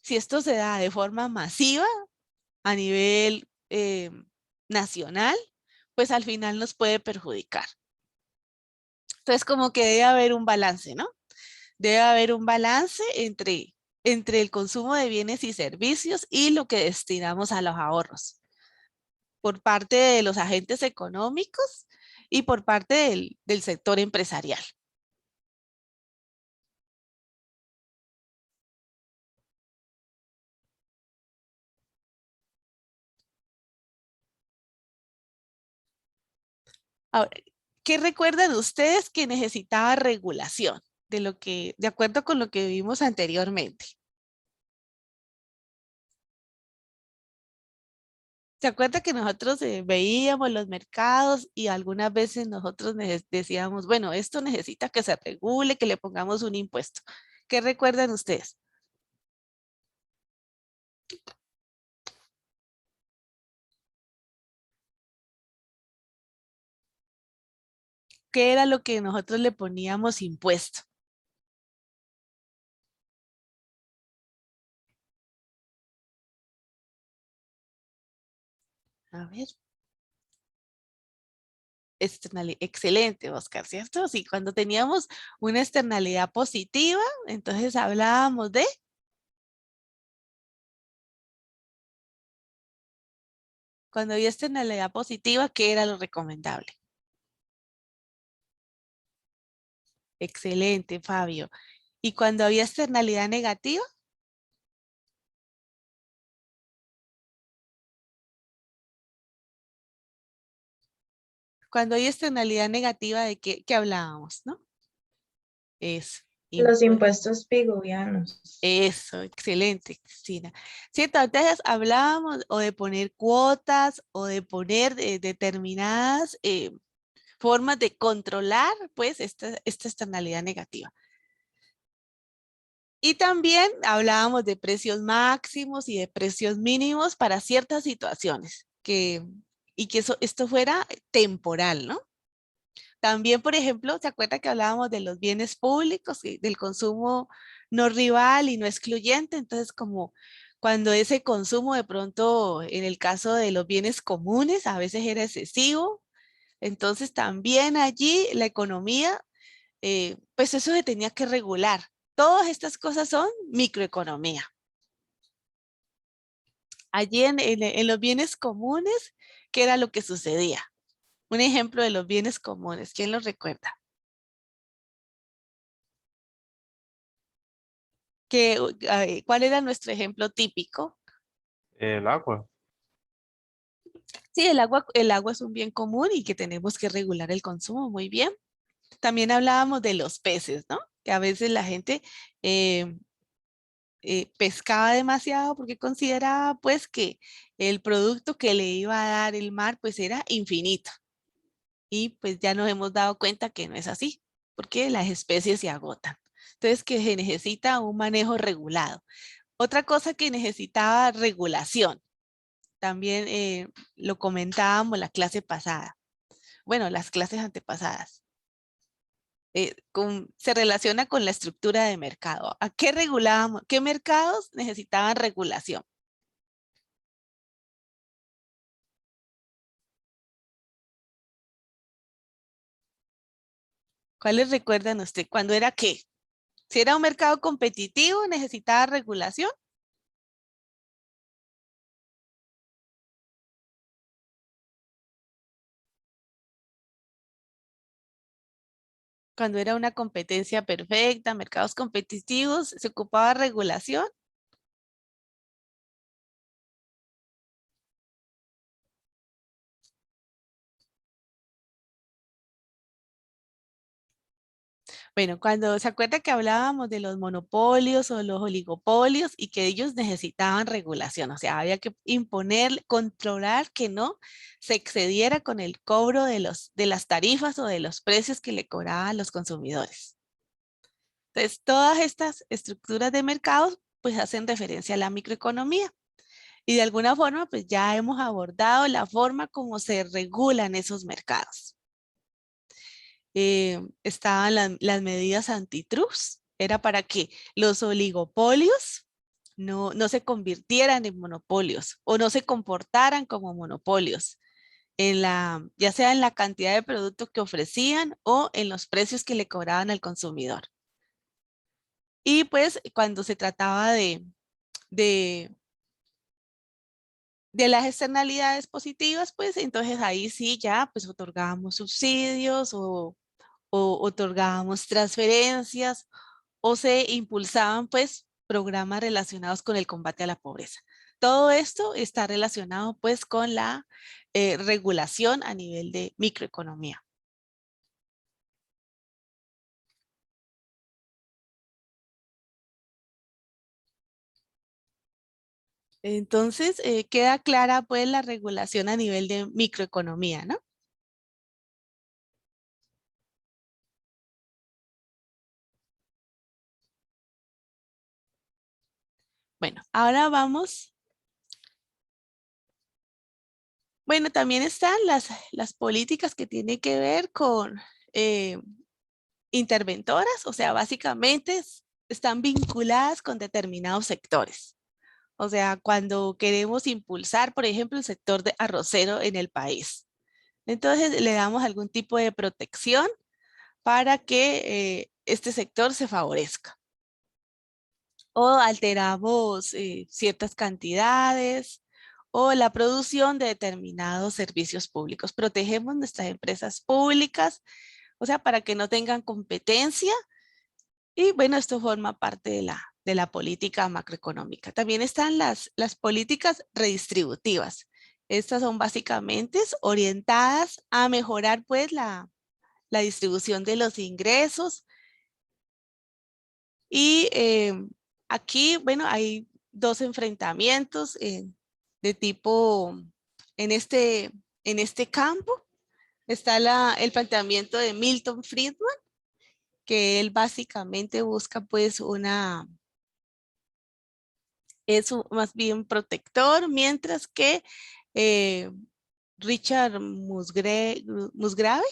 si esto se da de forma masiva a nivel nacional, pues al final nos puede perjudicar. Entonces como que debe haber un balance, ¿no? Debe haber un balance entre el consumo de bienes y servicios y lo que destinamos a los ahorros, por parte de los agentes económicos y por parte del sector empresarial. Ahora, ¿qué recuerdan ustedes que necesitaba regulación de acuerdo con lo que vimos anteriormente? ¿Se acuerda que nosotros veíamos los mercados y algunas veces nosotros decíamos, bueno, esto necesita que se regule, que le pongamos un impuesto? ¿Qué recuerdan ustedes? ¿Qué era lo que nosotros le poníamos impuesto? A ver. Excelente, Oscar, ¿cierto? Sí, cuando teníamos una externalidad positiva, entonces hablábamos de cuando había externalidad positiva, ¿qué era lo recomendable? Excelente, Fabio. ¿Y cuando había externalidad negativa? Cuando hay externalidad negativa, ¿de qué hablábamos, no? Es
Los impuestos pigovianos.
Eso, excelente, Cristina. Cierto, entonces hablábamos o de poner cuotas o de poner determinadas formas de controlar, pues, esta externalidad negativa. Y también hablábamos de precios máximos y de precios mínimos para ciertas situaciones, y que esto fuera temporal, ¿no? También, por ejemplo, ¿se acuerda que hablábamos de los bienes públicos y del consumo no rival y no excluyente? Entonces, como cuando ese consumo de pronto, en el caso de los bienes comunes, a veces era excesivo, entonces también allí la economía, pues eso se tenía que regular. Todas estas cosas son microeconomía. Allí en los bienes comunes, ¿qué era lo que sucedía? Un ejemplo de los bienes comunes, ¿quién lo recuerda? ¿Cuál era nuestro ejemplo típico?
El agua.
Sí, el agua es un bien común y que tenemos que regular el consumo, muy bien. También hablábamos de los peces, ¿no? Que a veces la gente eh, pescaba demasiado porque consideraba pues que el producto que le iba a dar el mar pues era infinito. Y pues ya nos hemos dado cuenta que no es así, porque las especies se agotan. Entonces que se necesita un manejo regulado. Otra cosa que necesitaba regulación, también lo comentábamos la clase pasada, bueno, las clases antepasadas. Se relaciona con la estructura de mercado. ¿A qué regulábamos? ¿Qué mercados necesitaban regulación? ¿Cuáles recuerdan usted? ¿Cuándo era qué? Si era un mercado competitivo, necesitaba regulación. Cuando era una competencia perfecta, mercados competitivos, se ocupaba regulación. Bueno, cuando se acuerda que hablábamos de los monopolios o los oligopolios y que ellos necesitaban regulación, o sea, había que imponer, controlar que no se excediera con el cobro de las tarifas o de los precios que le cobraban los consumidores. Entonces, todas estas estructuras de mercados pues hacen referencia a la microeconomía y de alguna forma pues ya hemos abordado la forma como se regulan esos mercados. Estaban las medidas antitrust, era para que los oligopolios no se convirtieran en monopolios o no se comportaran como monopolios, ya sea en la cantidad de productos que ofrecían o en los precios que le cobraban al consumidor. Y pues cuando se trataba de las externalidades positivas, pues entonces ahí sí ya pues otorgábamos subsidios o otorgábamos transferencias o se impulsaban pues programas relacionados con el combate a la pobreza. Todo esto está relacionado pues con la regulación a nivel de microeconomía. Entonces, queda clara pues la regulación a nivel de microeconomía, ¿no? Bueno, ahora vamos. Bueno, también están las políticas que tienen que ver con interventoras, o sea, básicamente están vinculadas con determinados sectores. O sea, cuando queremos impulsar, por ejemplo, el sector de arrocero en el país. Entonces, le damos algún tipo de protección para que este sector se favorezca. O alteramos ciertas cantidades o la producción de determinados servicios públicos. Protegemos nuestras empresas públicas, o sea, para que no tengan competencia. Y bueno, esto forma parte de la política macroeconómica. También están las políticas redistributivas. Estas son básicamente orientadas a mejorar pues la distribución de los ingresos. Y aquí, bueno, hay dos enfrentamientos de tipo, en este campo. Está el planteamiento de Milton Friedman, que él básicamente busca pues es más bien protector, mientras que Richard Musgrave,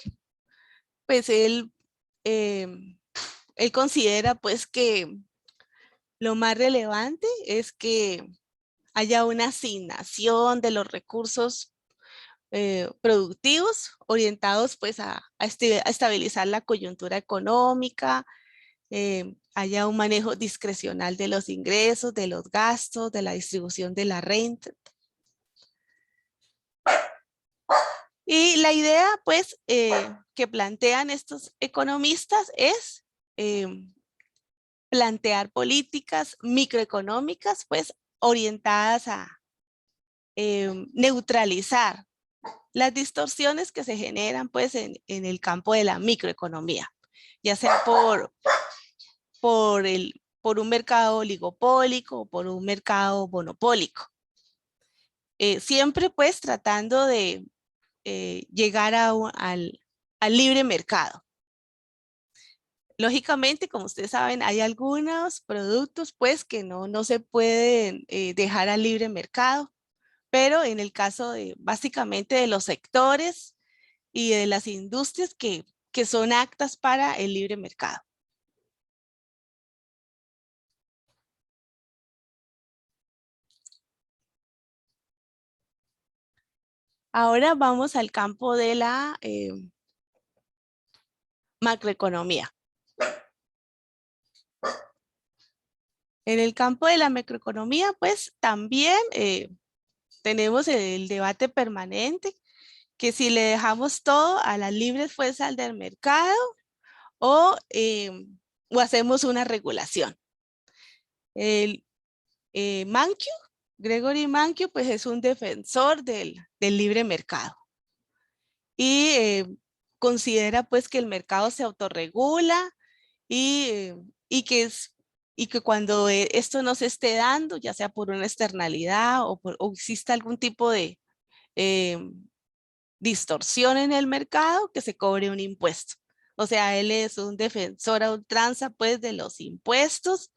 pues él considera pues que lo más relevante es que haya una asignación de los recursos productivos orientados pues a estabilizar la coyuntura económica, haya un manejo discrecional de los ingresos, de los gastos, de la distribución de la renta. Y la idea, pues, que plantean estos economistas es plantear políticas microeconómicas, pues, orientadas a neutralizar las distorsiones que se generan, pues, en el campo de la microeconomía, ya sea por un mercado oligopólico o por un mercado monopólico. Siempre pues tratando de llegar al libre mercado. Lógicamente, como ustedes saben, hay algunos productos pues que no se pueden dejar al libre mercado, pero en el caso de básicamente de los sectores y de las industrias que son aptas para el libre mercado. Ahora vamos al campo de la macroeconomía. En el campo de la macroeconomía, pues también tenemos el debate permanente que si le dejamos todo a las libres fuerzas del mercado o hacemos una regulación. Mankiw, Gregory Mankiw, pues es un defensor del libre mercado y considera pues que el mercado se autorregula y que cuando esto no se esté dando, ya sea por una externalidad o exista algún tipo de distorsión en el mercado, que se cobre un impuesto. O sea, él es un defensor a ultranza pues de los impuestos.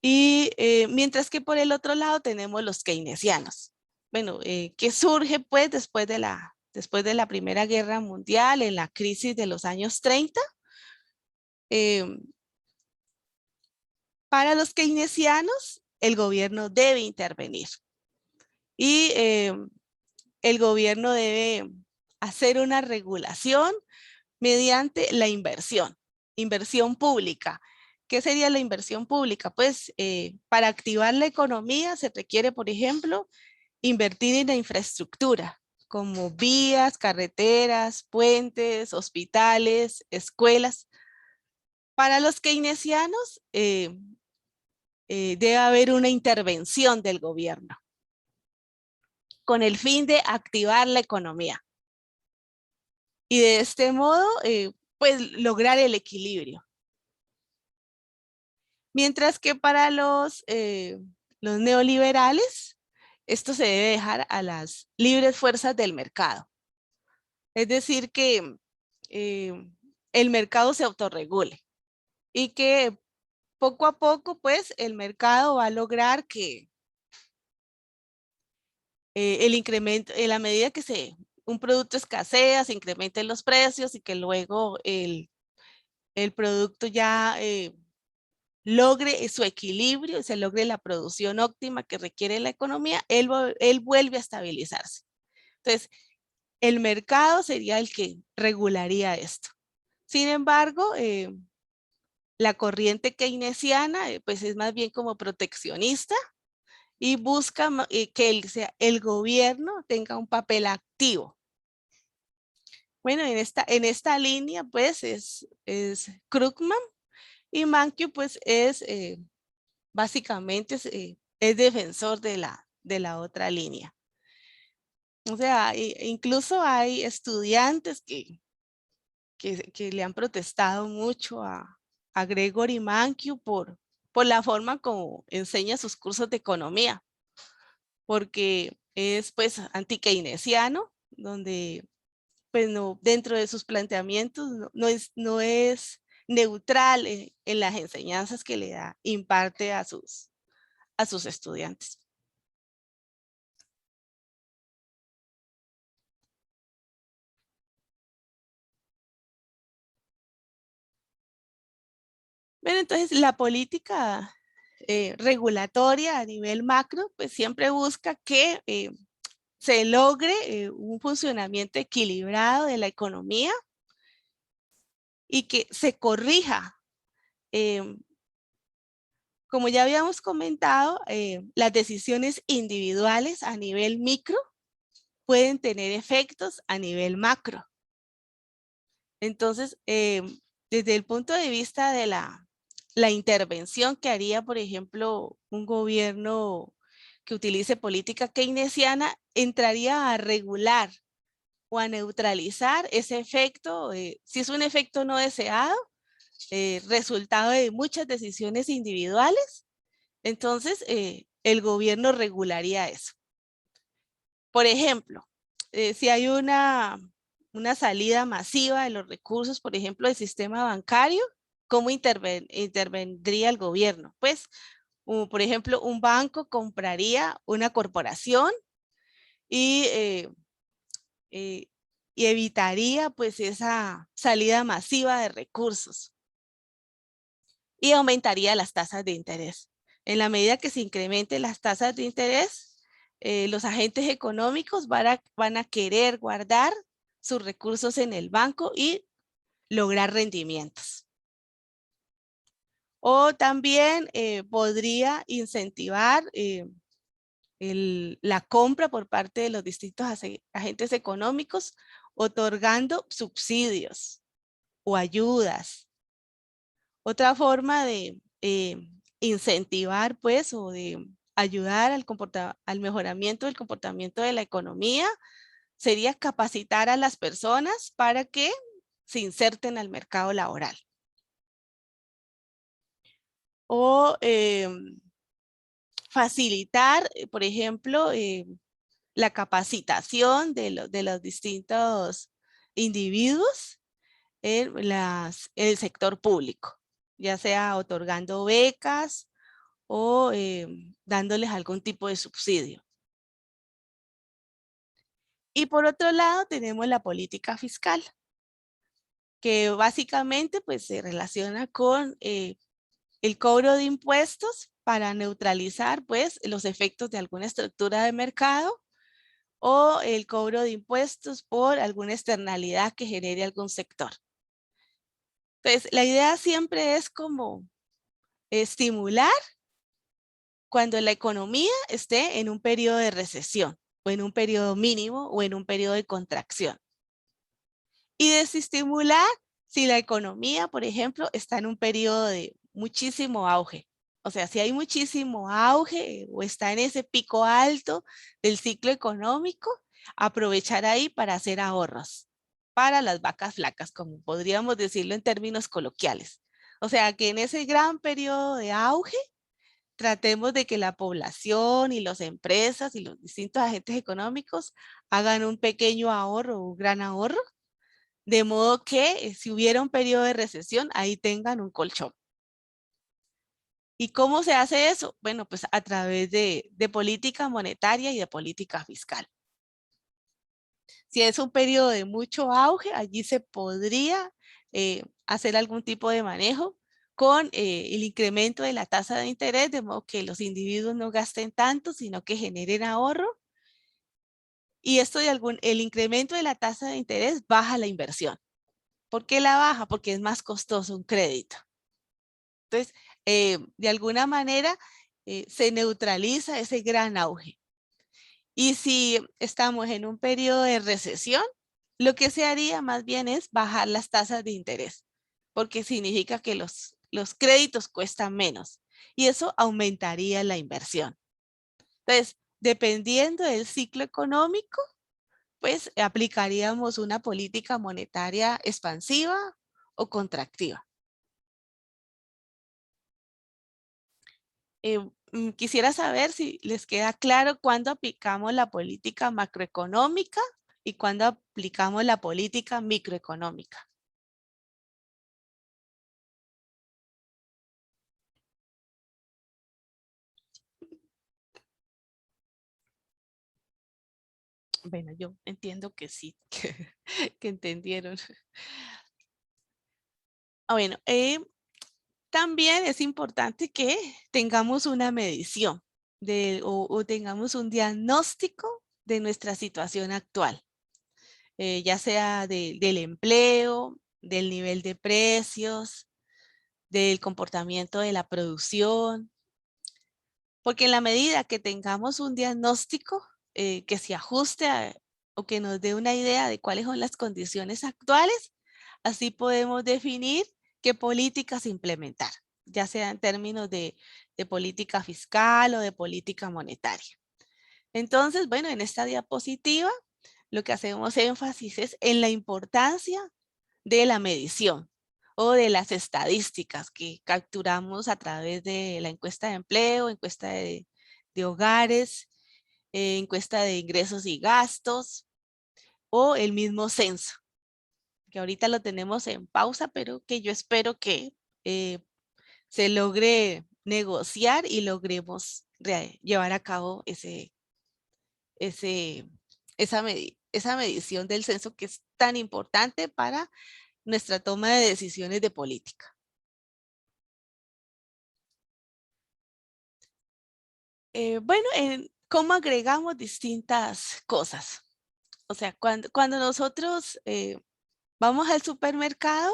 Y mientras que por el otro lado tenemos los keynesianos. Bueno, que surge pues después de la Primera Guerra Mundial, en la crisis de los años 30. Para los keynesianos, el gobierno debe intervenir. Y el gobierno debe hacer una regulación mediante la inversión pública. ¿Qué sería la inversión pública? Pues para activar la economía se requiere, por ejemplo, invertir en la infraestructura, como vías, carreteras, puentes, hospitales, escuelas. Para los keynesianos debe haber una intervención del gobierno con el fin de activar la economía. Y de este modo, pues lograr el equilibrio. Mientras que para los neoliberales, esto se debe dejar a las libres fuerzas del mercado. Es decir, que el mercado se autorregule y que poco a poco, pues, el mercado va a lograr que el incremento, en la medida que un producto escasea, se incrementen los precios y que luego el producto ya logre su equilibrio, se logre la producción óptima que requiere la economía, él vuelve a estabilizarse. Entonces, el mercado sería el que regularía esto. Sin embargo, la corriente keynesiana pues es más bien como proteccionista y busca que el gobierno tenga un papel activo. Bueno, en esta línea pues es Krugman, y Mankiw pues es básicamente es defensor de la otra línea. O sea, incluso hay estudiantes que le han protestado mucho a Gregory Mankiw por la forma como enseña sus cursos de economía, porque es pues anti-keynesiano, donde pues no, dentro de sus planteamientos no es neutral en las enseñanzas que imparte a sus estudiantes. Bueno, entonces la política regulatoria a nivel macro, pues siempre busca que se logre un funcionamiento equilibrado de la economía y que se corrija. Como ya habíamos comentado, las decisiones individuales a nivel micro pueden tener efectos a nivel macro. Entonces, desde el punto de vista de la intervención que haría, por ejemplo, un gobierno que utilice política keynesiana, entraría a regular o a neutralizar ese efecto, si es un efecto no deseado, resultado de muchas decisiones individuales, entonces el gobierno regularía eso. Por ejemplo, si hay una salida masiva de los recursos, por ejemplo, del sistema bancario, ¿cómo intervendría el gobierno? Pues, por ejemplo, un banco compraría una corporación y evitaría pues esa salida masiva de recursos y aumentaría las tasas de interés. En la medida que se incrementen las tasas de interés, los agentes económicos van a querer guardar sus recursos en el banco y lograr rendimientos. O también podría incentivar la compra por parte de los distintos agentes económicos, otorgando subsidios o ayudas. Otra forma de incentivar, pues, o de ayudar al mejoramiento del comportamiento de la economía sería capacitar a las personas para que se inserten al mercado laboral. O facilitar, por ejemplo, la capacitación de los distintos individuos en el sector público, ya sea otorgando becas o dándoles algún tipo de subsidio. Y por otro lado tenemos la política fiscal, que básicamente pues se relaciona con el cobro de impuestos para neutralizar pues los efectos de alguna estructura de mercado o el cobro de impuestos por alguna externalidad que genere algún sector. Entonces, la idea siempre es como estimular cuando la economía esté en un periodo de recesión o en un periodo mínimo o en un periodo de contracción. Y desestimular si la economía, por ejemplo, está en un periodo de muchísimo auge. O sea, si hay muchísimo auge o está en ese pico alto del ciclo económico, aprovechar ahí para hacer ahorros para las vacas flacas, como podríamos decirlo en términos coloquiales. O sea, que en ese gran periodo de auge, tratemos de que la población y las empresas y los distintos agentes económicos hagan un pequeño ahorro o un gran ahorro, de modo que si hubiera un periodo de recesión, ahí tengan un colchón. ¿Y cómo se hace eso? Bueno, pues a través de política monetaria y de política fiscal. Si es un periodo de mucho auge, allí se podría hacer algún tipo de manejo con el incremento de la tasa de interés, de modo que los individuos no gasten tanto, sino que generen ahorro. Y esto el incremento de la tasa de interés baja la inversión. ¿Por qué la baja? Porque es más costoso un crédito. Entonces, de alguna manera, se neutraliza ese gran auge. Y si estamos en un periodo de recesión, lo que se haría más bien es bajar las tasas de interés, porque significa que los créditos cuestan menos y eso aumentaría la inversión. Entonces, dependiendo del ciclo económico, pues aplicaríamos una política monetaria expansiva o contractiva. Quisiera saber si les queda claro cuándo aplicamos la política macroeconómica y cuándo aplicamos la política microeconómica. Bueno, yo entiendo que sí, que entendieron. Bueno, también es importante que tengamos una medición o tengamos un diagnóstico de nuestra situación actual, ya sea del empleo, del nivel de precios, del comportamiento de la producción, porque en la medida que tengamos un diagnóstico que se ajuste o que nos dé una idea de cuáles son las condiciones actuales, así podemos definir qué políticas implementar, ya sea en términos de política fiscal o de política monetaria. Entonces, bueno, en esta diapositiva lo que hacemos énfasis es en la importancia de la medición o de las estadísticas que capturamos a través de la encuesta de empleo, encuesta de hogares, encuesta de ingresos y gastos o el mismo censo, que ahorita lo tenemos en pausa, pero que yo espero que se logre negociar y logremos llevar a cabo esa medición del censo que es tan importante para nuestra toma de decisiones de política. Bueno, ¿cómo agregamos distintas cosas? O sea, cuando nosotros vamos al supermercado,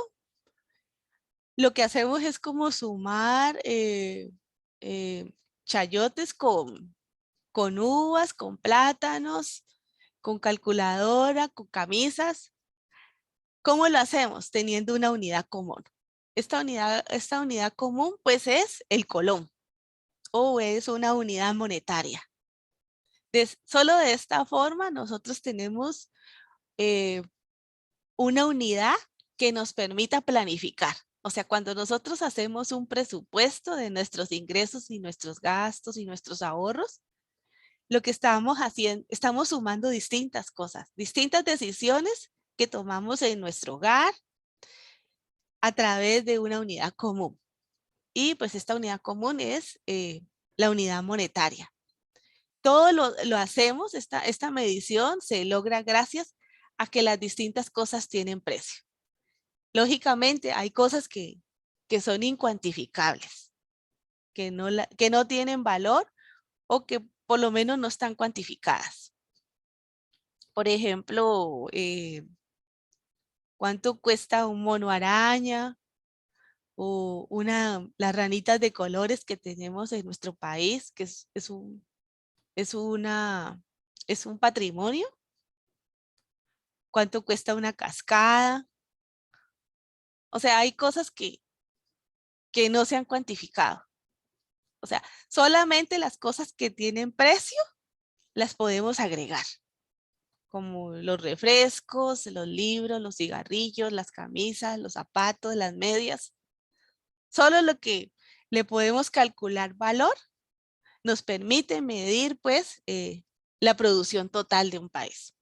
lo que hacemos es como sumar chayotes con uvas, con plátanos, con calculadora, con camisas, ¿Cómo lo hacemos? Teniendo una unidad común. Esta unidad común pues es el colón o es una unidad monetaria. Solo de esta forma nosotros tenemos una unidad que nos permita planificar. O sea, cuando nosotros hacemos un presupuesto de nuestros ingresos y nuestros gastos y nuestros ahorros, lo que estamos haciendo, estamos sumando distintas cosas, distintas decisiones que tomamos en nuestro hogar a través de una unidad común. Y pues esta unidad común es la unidad monetaria. Todo lo hacemos, esta medición se logra gracias a que las distintas cosas tienen precio. Lógicamente hay cosas que son incuantificables, que no tienen valor o que por lo menos no están cuantificadas. Por ejemplo, ¿cuánto cuesta un mono araña? O las ranitas de colores que tenemos en nuestro país, que es un patrimonio. ¿Cuánto cuesta una cascada? O sea, hay cosas que no se han cuantificado. O sea, solamente las cosas que tienen precio las podemos agregar, como los refrescos, los libros, los cigarrillos, las camisas, los zapatos, las medias. Solo lo que le podemos calcular valor nos permite medir pues la producción total de un país.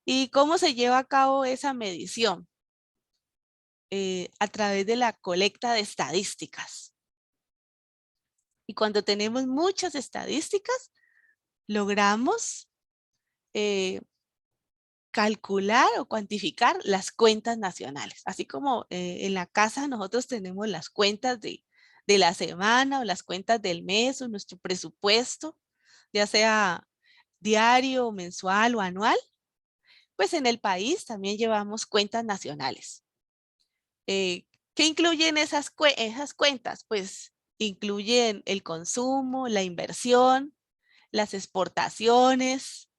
¿Y cómo se lleva a cabo esa medición? A través de la colecta de estadísticas. Y cuando tenemos muchas estadísticas, logramos calcular o cuantificar las cuentas nacionales. Así como en la casa nosotros tenemos las cuentas de la semana o las cuentas del mes o nuestro presupuesto, ya sea diario, mensual o anual, pues en el país también llevamos cuentas nacionales. ¿Qué incluyen esas cuentas? Pues incluyen el consumo, la inversión, las exportaciones.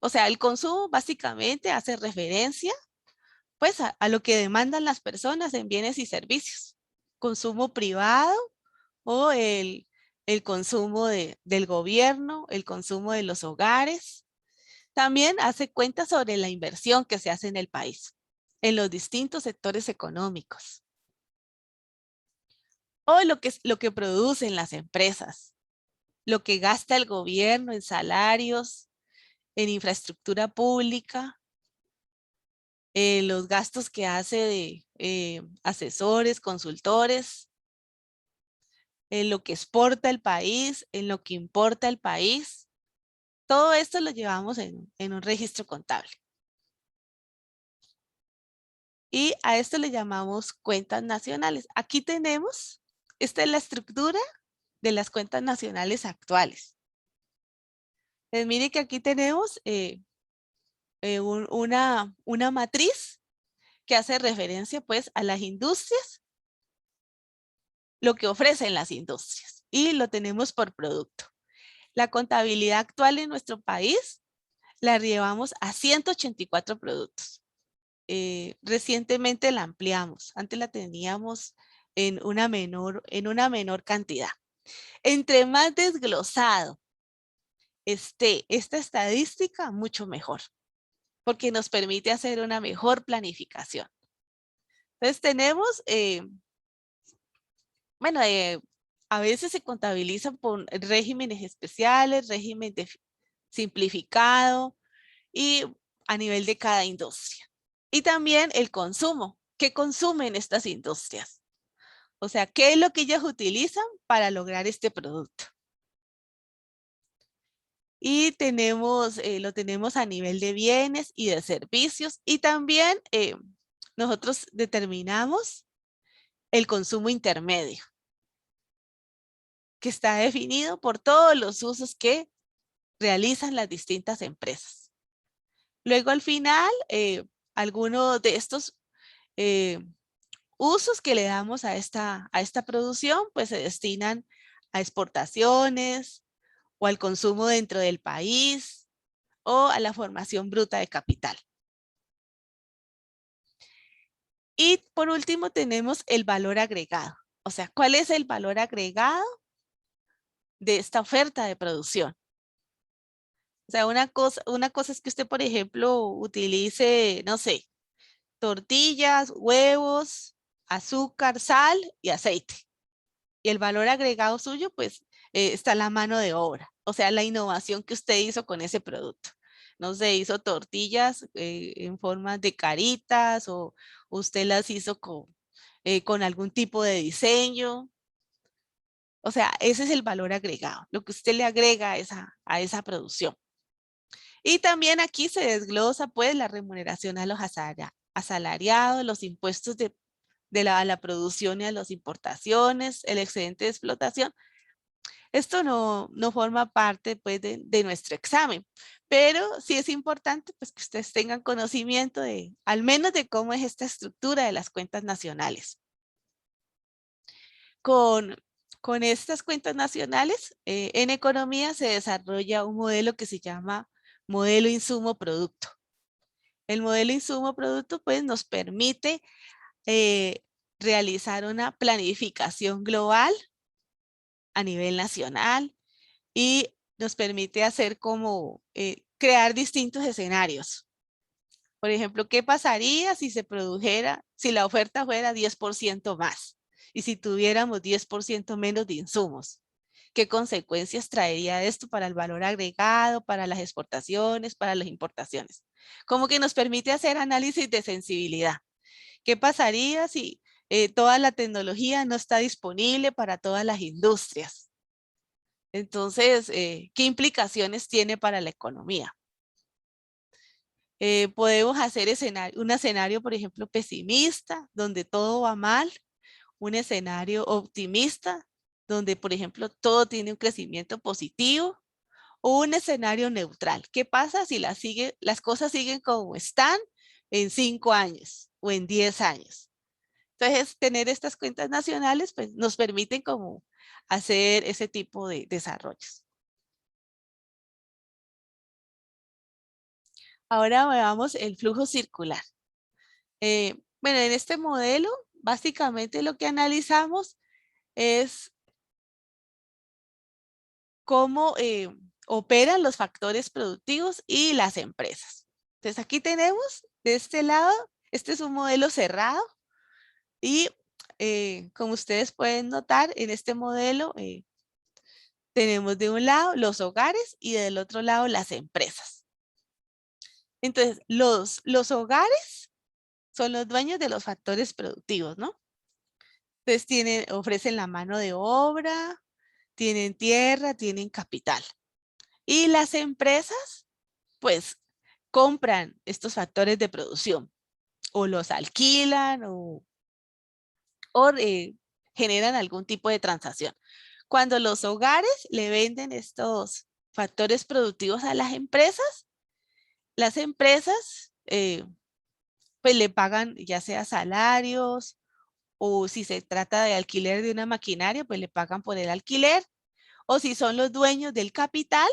O sea, el consumo básicamente hace referencia pues a lo que demandan las personas en bienes y servicios. Consumo privado o el consumo del gobierno, el consumo de los hogares. También hace cuenta sobre la inversión que se hace en el país, en los distintos sectores económicos. O lo que producen las empresas, lo que gasta el gobierno en salarios, en infraestructura pública, los gastos que hace de asesores, consultores, en lo que exporta el país, en lo que importa el país. Todo esto lo llevamos en un registro contable. Y a esto le llamamos cuentas nacionales. Aquí tenemos, esta es la estructura de las cuentas nacionales actuales. Pues mire que aquí tenemos una matriz que hace referencia pues a las industrias, lo que ofrecen las industrias y lo tenemos por producto. La contabilidad actual en nuestro país la llevamos a 184 productos. Recientemente la ampliamos, antes la teníamos en una menor cantidad. Entre más desglosado esté esta estadística, mucho mejor, porque nos permite hacer una mejor planificación. Entonces tenemos, a veces se contabilizan por regímenes especiales, régimen simplificado y a nivel de cada industria. Y también el consumo. ¿Qué consumen estas industrias? O sea, ¿qué es lo que ellas utilizan para lograr este producto? Y lo tenemos a nivel de bienes y de servicios. Y también nosotros determinamos el consumo intermedio, que está definido por todos los usos que realizan las distintas empresas. Luego al final, algunos de estos usos que le damos a esta producción, pues se destinan a exportaciones o al consumo dentro del país o a la formación bruta de capital. Y por último tenemos el valor agregado. O sea, ¿cuál es el valor agregado de esta oferta de producción? O sea, una cosa es que usted, por ejemplo, utilice, no sé, tortillas, huevos, azúcar, sal y aceite. Y el valor agregado suyo, pues, está en la mano de obra. O sea, la innovación que usted hizo con ese producto. No sé, hizo tortillas en forma de caritas o usted las hizo con algún tipo de diseño. O sea, ese es el valor agregado, lo que usted le agrega a esa producción. Y también aquí se desglosa pues la remuneración a los asalariados, los impuestos a la producción y a las importaciones, el excedente de explotación. Esto no forma parte pues de nuestro examen, pero sí es importante pues que ustedes tengan conocimiento al menos de cómo es esta estructura de las cuentas nacionales. Con estas cuentas nacionales, en economía se desarrolla un modelo que se llama modelo insumo-producto. El modelo insumo-producto pues nos permite realizar una planificación global a nivel nacional y nos permite hacer como crear distintos escenarios. Por ejemplo, ¿qué pasaría si se produjera, si la oferta fuera 10% más y si tuviéramos 10% menos de insumos? ¿Qué consecuencias traería esto para el valor agregado, para las exportaciones, para las importaciones? Como que nos permite hacer análisis de sensibilidad. ¿Qué pasaría si toda la tecnología no está disponible para todas las industrias? Entonces, ¿qué implicaciones tiene para la economía? Podemos hacer un escenario, por ejemplo, pesimista, donde todo va mal, un escenario optimista, donde, por ejemplo, todo tiene un crecimiento positivo, o un escenario neutral. ¿Qué pasa si las cosas siguen como están en 5 años o en 10 años? Entonces, tener estas cuentas nacionales pues, nos permiten como hacer ese tipo de desarrollos. Ahora veamos el flujo circular. Bueno, en este modelo, básicamente lo que analizamos es cómo operan los factores productivos y las empresas. Entonces, aquí tenemos de este lado, este es un modelo cerrado y como ustedes pueden notar, en este modelo tenemos de un lado los hogares y del otro lado las empresas. Entonces, los hogares son los dueños de los factores productivos, ¿no? Entonces ofrecen la mano de obra, tienen tierra, tienen capital. Y las empresas, pues, compran estos factores de producción o los alquilan o generan algún tipo de transacción. Cuando los hogares le venden estos factores productivos a las empresas pues le pagan ya sea salarios o si se trata de alquiler de una maquinaria, pues le pagan por el alquiler. O si son los dueños del capital,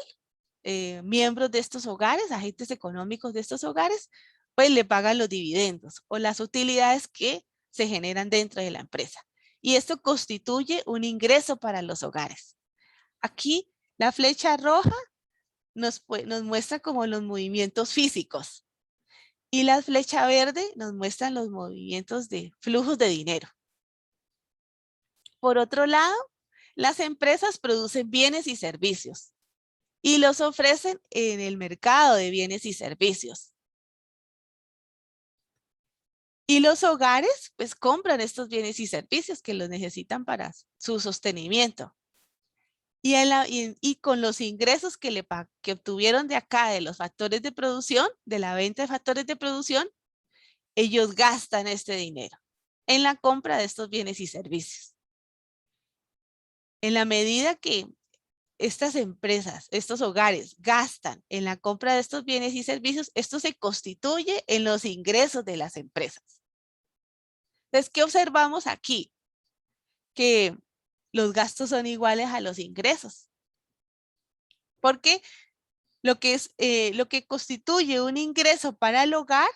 miembros de estos hogares, agentes económicos de estos hogares, pues le pagan los dividendos o las utilidades que se generan dentro de la empresa. Y esto constituye un ingreso para los hogares. Aquí la flecha roja nos muestra como los movimientos físicos y la flecha verde nos muestran los movimientos de flujos de dinero. Por otro lado, las empresas producen bienes y servicios y los ofrecen en el mercado de bienes y servicios. Y los hogares, pues, compran estos bienes y servicios que los necesitan para su sostenimiento. Y con los ingresos que obtuvieron de acá, de los factores de producción, de la venta de factores de producción, ellos gastan este dinero en la compra de estos bienes y servicios. En la medida que estas empresas, estos hogares gastan en la compra de estos bienes y servicios, esto se constituye en los ingresos de las empresas. Entonces, ¿qué observamos aquí? Que los gastos son iguales a los ingresos. Porque lo que constituye un ingreso para el hogar,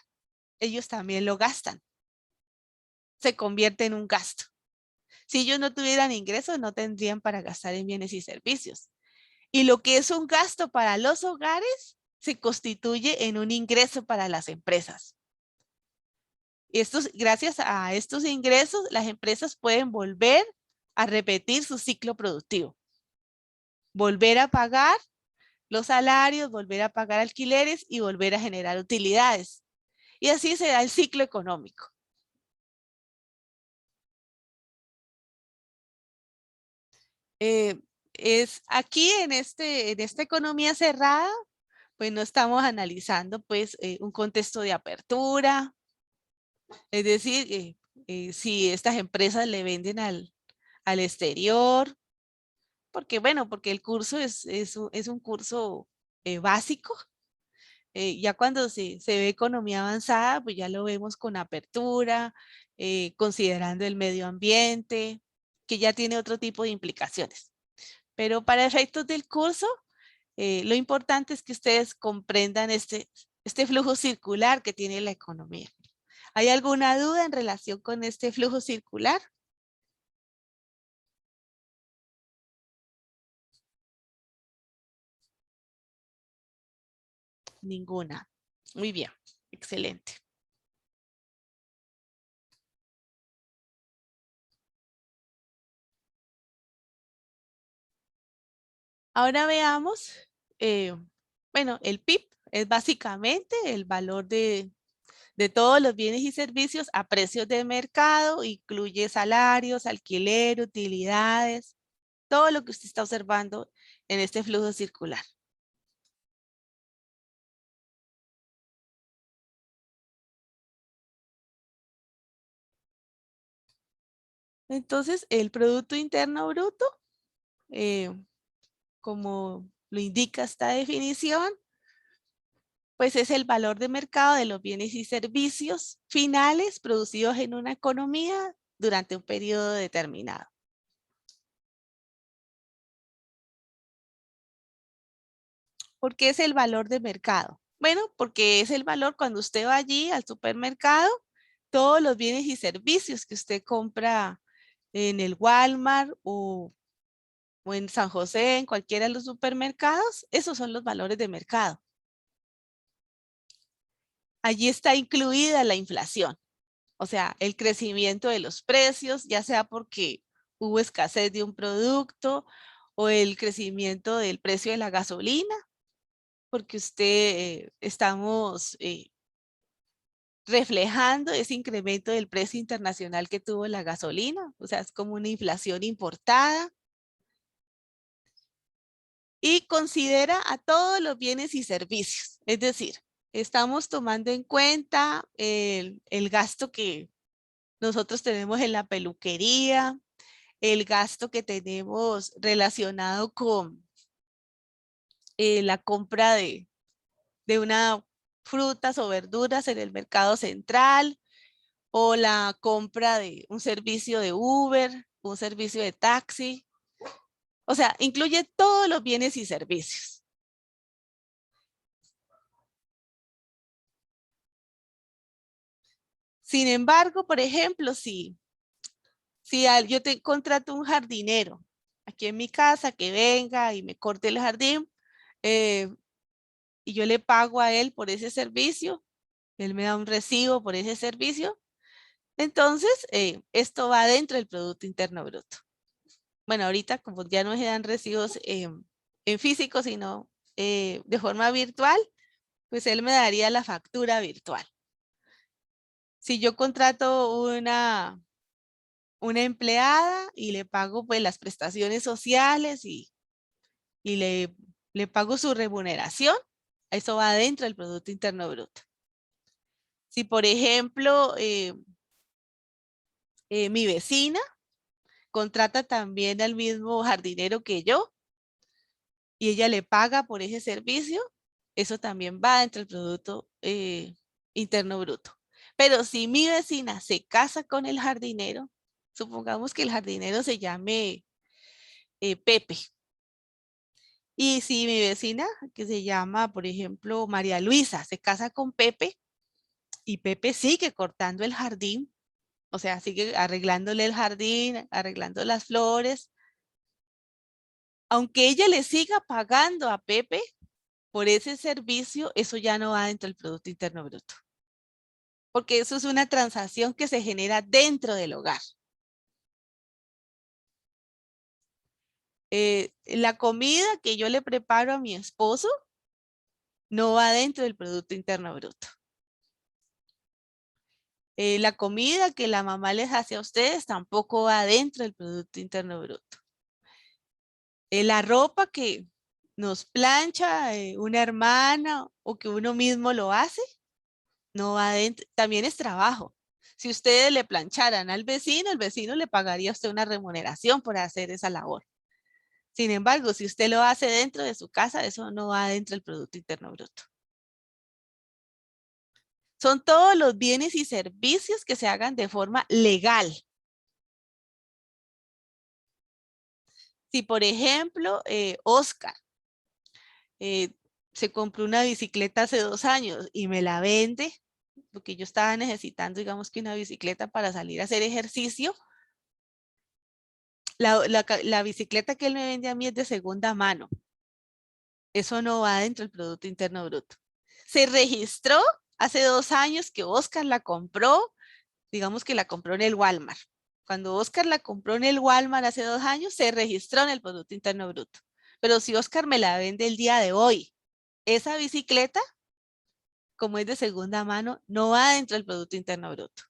ellos también lo gastan. se convierte en un gasto. Si ellos no tuvieran ingresos, no tendrían para gastar en bienes y servicios. Y lo que es un gasto para los hogares se constituye en un ingreso para las empresas. Gracias a estos ingresos, las empresas pueden volver a repetir su ciclo productivo. Volver a pagar los salarios, volver a pagar alquileres y volver a generar utilidades. Y así se da el ciclo económico. Es aquí en esta economía cerrada, pues no estamos analizando pues un contexto de apertura, es decir, si estas empresas le venden al exterior, porque bueno, porque el curso es un curso básico. Ya cuando se ve economía avanzada, pues ya lo vemos con apertura, considerando el medio ambiente, que ya tiene otro tipo de implicaciones. Pero para efectos del curso, lo importante es que ustedes comprendan este flujo circular que tiene la economía. ¿Hay alguna duda en relación con este flujo circular? Ninguna. Muy bien, excelente. Ahora veamos, bueno, el PIB es básicamente el valor de todos los bienes y servicios a precios de mercado, incluye salarios, alquiler, utilidades, todo lo que usted está observando en este flujo circular. Entonces, el Producto Interno Bruto, como lo indica esta definición, pues es el valor de mercado de los bienes y servicios finales producidos en una economía durante un periodo determinado. ¿Por qué es el valor de mercado? Bueno, porque es el valor cuando usted va allí al supermercado, todos los bienes y servicios que usted compra en el Walmart o en San José, en cualquiera de los supermercados, esos son los valores de mercado. Allí está incluida la inflación, o sea, el crecimiento de los precios, ya sea porque hubo escasez de un producto o el crecimiento del precio de la gasolina, porque estamos reflejando ese incremento del precio internacional que tuvo la gasolina, o sea, es como una inflación importada. Y considera a todos los bienes y servicios, es decir, estamos tomando en cuenta el gasto que nosotros tenemos en la peluquería, el gasto que tenemos relacionado con la compra de una frutas o verduras en el mercado central, o la compra de un servicio de Uber, un servicio de taxi. O sea, incluye todos los bienes y servicios. Sin embargo, por ejemplo, si yo te contrato un jardinero aquí en mi casa que venga y me corte el jardín, y yo le pago a él por ese servicio, él me da un recibo por ese servicio, entonces esto va dentro del Producto Interno Bruto. Bueno, ahorita como ya no se dan recibos en físico, sino de forma virtual, pues él me daría la factura virtual. Si yo contrato una empleada y le pago pues las prestaciones sociales y le pago su remuneración, eso va dentro del Producto Interno Bruto. Si por ejemplo mi vecina contrata también al mismo jardinero que yo y ella le paga por ese servicio, eso también va dentro del Producto Interno Bruto. Pero si mi vecina se casa con el jardinero, supongamos que el jardinero se llame Pepe. Y si mi vecina, que se llama, por ejemplo, María Luisa, se casa con Pepe y Pepe sigue cortando el jardín, O sea, sigue arreglándole el jardín, arreglando las flores. Aunque ella le siga pagando a Pepe por ese servicio, eso ya no va dentro del Producto Interno Bruto. Porque eso es una transacción que se genera dentro del hogar. La comida que yo le preparo a mi esposo no va dentro del Producto Interno Bruto. La comida que la mamá les hace a ustedes tampoco va dentro del Producto Interno Bruto. La ropa que nos plancha una hermana o que uno mismo lo hace, no va dentro, también es trabajo. Si ustedes le plancharan al vecino, el vecino le pagaría a usted una remuneración por hacer esa labor. Sin embargo, si usted lo hace dentro de su casa, eso no va dentro del Producto Interno Bruto. Son todos los bienes y servicios que se hagan de forma legal. Si, por ejemplo, Oscar se compró una bicicleta hace 2 años y me la vende, porque yo estaba necesitando, digamos que una bicicleta para salir a hacer ejercicio, la bicicleta que él me vende a mí es de segunda mano. Eso no va dentro del Producto Interno Bruto. Se registró hace 2 años que Oscar la compró, digamos que la compró en el Walmart. Cuando Oscar la compró en el Walmart hace 2 años, se registró en el Producto Interno Bruto. Pero si Oscar me la vende el día de hoy, esa bicicleta, como es de segunda mano, no va dentro del Producto Interno Bruto.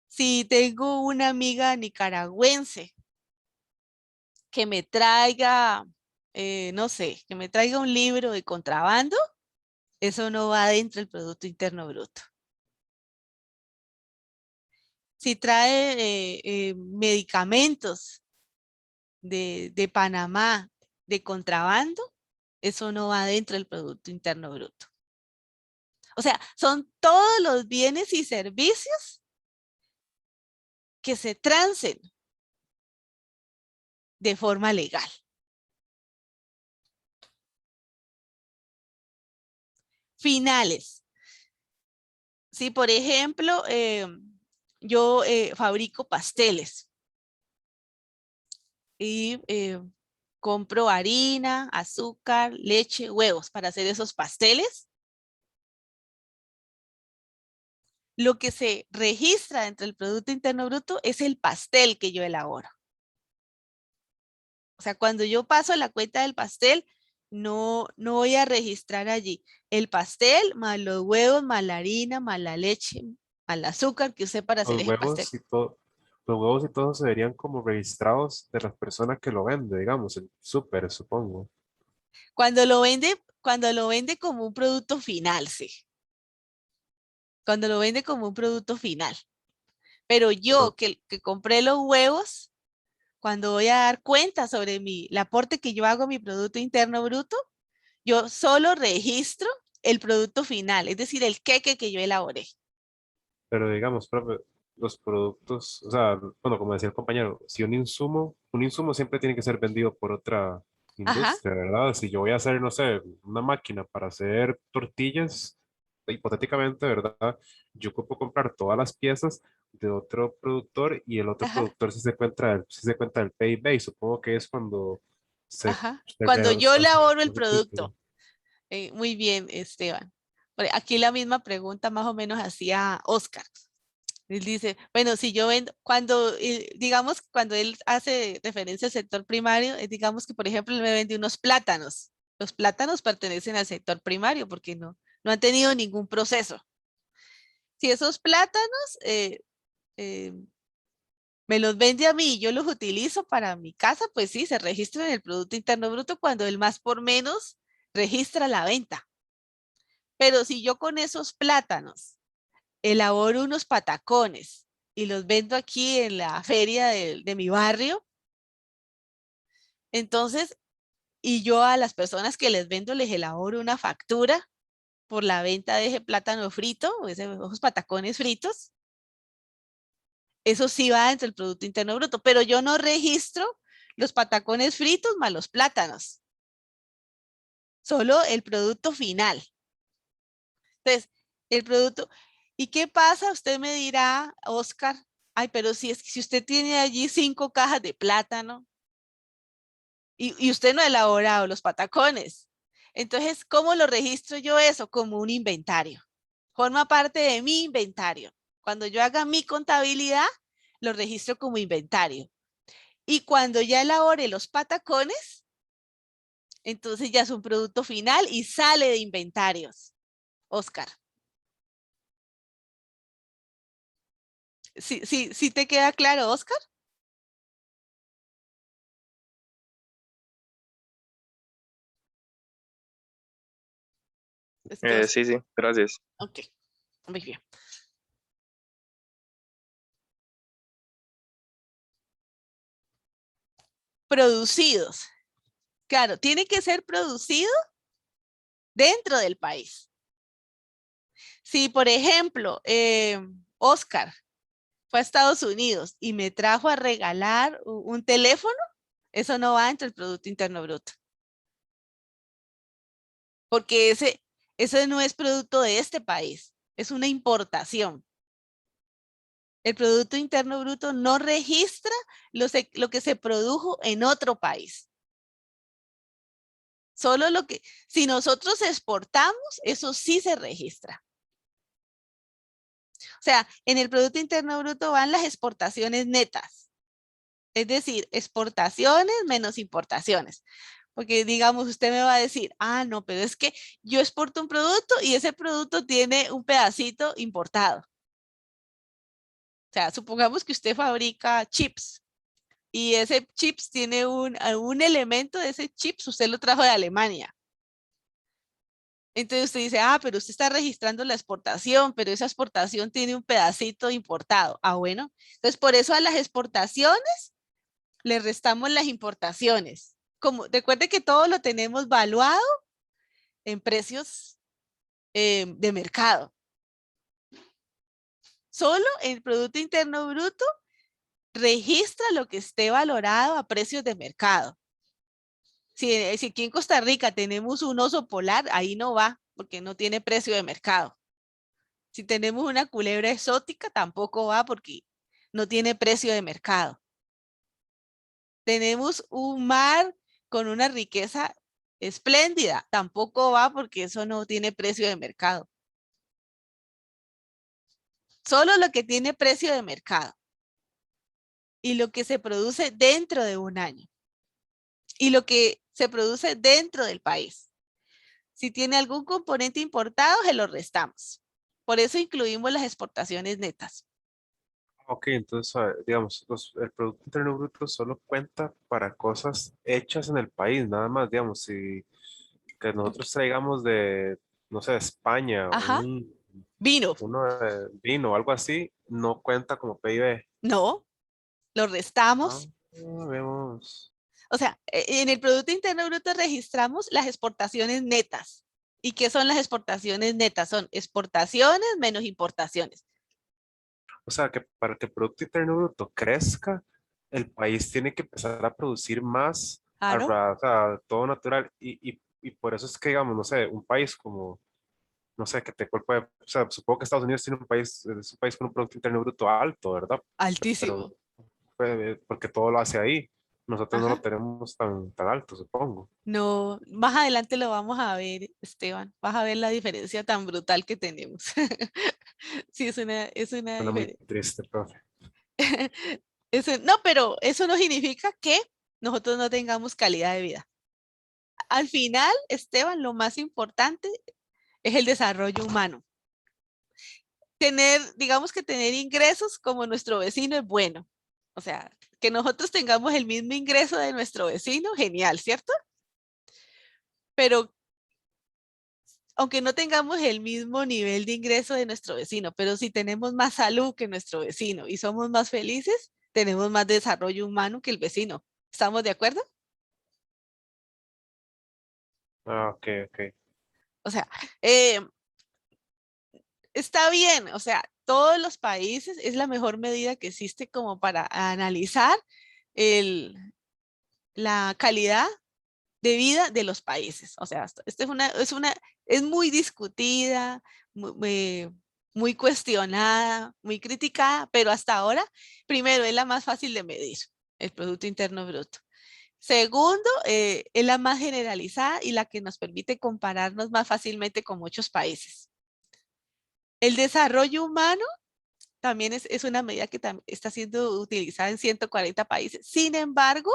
Si tengo una amiga nicaragüense que me traiga, no sé, que me traiga un libro de contrabando, eso no va dentro del Producto Interno Bruto. Si trae medicamentos de Panamá de contrabando, eso no va dentro del Producto Interno Bruto. O sea, son todos los bienes y servicios que se transen de forma legal. Finales. Si, por ejemplo, yo fabrico pasteles y compro harina, azúcar, leche, huevos para hacer esos pasteles, lo que se registra dentro del Producto Interno Bruto es el pastel que yo elaboro. O sea, cuando yo paso la cuenta del pastel, no voy a registrar allí el pastel, más los huevos, más la harina, más la leche, más el azúcar que usé para hacer
Los
ese pastel.
huevos y todo, los huevos y todo se verían como registrados de las personas que lo venden, digamos, el súper, supongo.
Cuando lo vende como un producto final, sí. Cuando lo vende como un producto final. Pero yo
Pero,
que compré los huevos, cuando voy a dar cuenta sobre el aporte que yo hago a mi Producto Interno Bruto, yo solo registro el producto final, es decir, el queque que yo elaboré.
pero digamos, profe, los productos, o sea, bueno, como decía el compañero, si un insumo siempre tiene que ser vendido por otra
Ajá,
industria, ¿verdad? Si yo voy a hacer, no sé, una máquina para hacer tortillas, hipotéticamente, ¿verdad? Yo puedo comprar todas las piezas de otro productor y el otro
ajá,
productor si se cuenta del PIB, y supongo que es cuando se,
ajá.
se,
Cuando
re-
yo elaboro el
se recicla.
producto, muy bien, Esteban. Aquí la misma pregunta más o menos hacía Oscar. Él dice, bueno, si yo vendo, digamos, cuando él hace referencia al sector primario, digamos que, por ejemplo, él me vende unos plátanos. Los plátanos pertenecen al sector primario porque no han tenido ningún proceso. Si esos plátanos eh, me los vende a mí y yo los utilizo para mi casa, pues sí, se registra en el Producto Interno Bruto cuando el más por menos registra la venta. Pero si yo con esos plátanos elaboro unos patacones y los vendo aquí en la feria de mi barrio, entonces, y yo a las personas que les vendo les elaboro una factura por la venta de ese plátano frito, o esos patacones fritos, eso sí va dentro del Producto Interno Bruto, pero yo no registro los patacones fritos más los plátanos, solo el producto final. Entonces, el producto, ¿Y qué pasa? Usted me dirá, Oscar, ay, pero si es que si usted tiene allí 5 cajas de plátano y usted no ha elaborado los patacones. Entonces, ¿cómo lo registro yo eso? Como un inventario. Forma parte de mi inventario. Cuando yo haga mi contabilidad, lo registro como inventario. Y cuando ya elabore los patacones, entonces ya es un producto final y sale de inventarios. Oscar. ¿Sí te queda claro, Oscar?
Sí, sí, gracias.
Ok, muy bien. Producidos. Claro, tiene que ser producido dentro del país. Si, por ejemplo, Oscar fue a Estados Unidos y me trajo a regalar un teléfono, eso no va dentro del Producto Interno Bruto. Porque ese no es producto de este país, es una importación. El Producto Interno Bruto no registra lo que se produjo en otro país. Solo si nosotros exportamos, eso sí se registra. O sea, en el Producto Interno Bruto van las exportaciones netas. Es decir, exportaciones menos importaciones. Porque digamos, usted me va a decir, ah, no, pero es que yo exporto un producto y ese producto tiene un pedacito importado. O sea, supongamos que usted fabrica chips y ese chips tiene un elemento de ese chips, usted lo trajo de Alemania. Entonces usted dice, ah, pero usted está registrando la exportación, pero esa exportación tiene un pedacito importado. Ah, bueno. Entonces, por eso a las exportaciones le restamos las importaciones. Recuerde que todo lo tenemos valuado en precios de mercado. Solo el Producto Interno Bruto registra lo que esté valorado a precios de mercado. Si aquí en Costa Rica tenemos un oso polar, ahí no va, porque no tiene precio de mercado. Si tenemos una culebra exótica, tampoco va porque no tiene precio de mercado. Tenemos un mar con una riqueza espléndida, tampoco va porque eso no tiene precio de mercado. Solo lo que tiene precio de mercado y lo que se produce dentro de un año y lo que se produce dentro del país. Si tiene algún componente importado, se lo restamos. Por eso incluimos las exportaciones netas.
Ok, entonces, digamos, el Producto Interno Bruto solo cuenta para cosas hechas en el país, nada más, digamos, si que nosotros traigamos de, no sé, de España,
Ajá, vino.
uno de vino o algo así, no cuenta como PIB.
No, lo
Ah,
restamos.
vemos.
O sea, en el Producto Interno Bruto registramos las exportaciones netas. ¿Y qué son las exportaciones netas? Son exportaciones menos importaciones.
O sea, que para que el Producto Interno Bruto crezca, el país tiene que empezar a producir más,
Claro,
o sea, todo natural. Y por eso es que, digamos, no sé, un país como, no sé, que te puede, o sea, supongo que Estados Unidos tiene es un país con un Producto Interno Bruto alto, ¿verdad? Pero
altísimo.
porque todo lo hace ahí. Nosotros no lo
Ajá.
tenemos tan alto, supongo.
No, más adelante lo vamos a ver, Esteban. Vas a ver la diferencia tan brutal que tenemos. Sí, es una
Suena muy
diferencia.
triste, profe.
No, pero eso no significa que nosotros no tengamos calidad de vida. Al final, Esteban, lo más importante es el desarrollo humano. Digamos que tener ingresos como nuestro vecino es bueno. O sea, que nosotros tengamos el mismo ingreso de nuestro vecino, genial, ¿cierto? Pero aunque no tengamos el mismo nivel de ingreso de nuestro vecino, pero si tenemos más salud que nuestro vecino y somos más felices, tenemos más desarrollo humano que el vecino. ¿Estamos de acuerdo?
Ah, ok, ok.
O sea, eh, está bien, o sea, todos los países es la mejor medida que existe como para analizar la calidad de vida de los países. O sea, esta es muy discutida, muy cuestionada, muy criticada, pero hasta ahora, primero, es la más fácil de medir, el Producto Interno Bruto. Segundo, es la más generalizada y la que nos permite compararnos más fácilmente con muchos países. El desarrollo humano también es una medida que está siendo utilizada en 140 países. Sin embargo,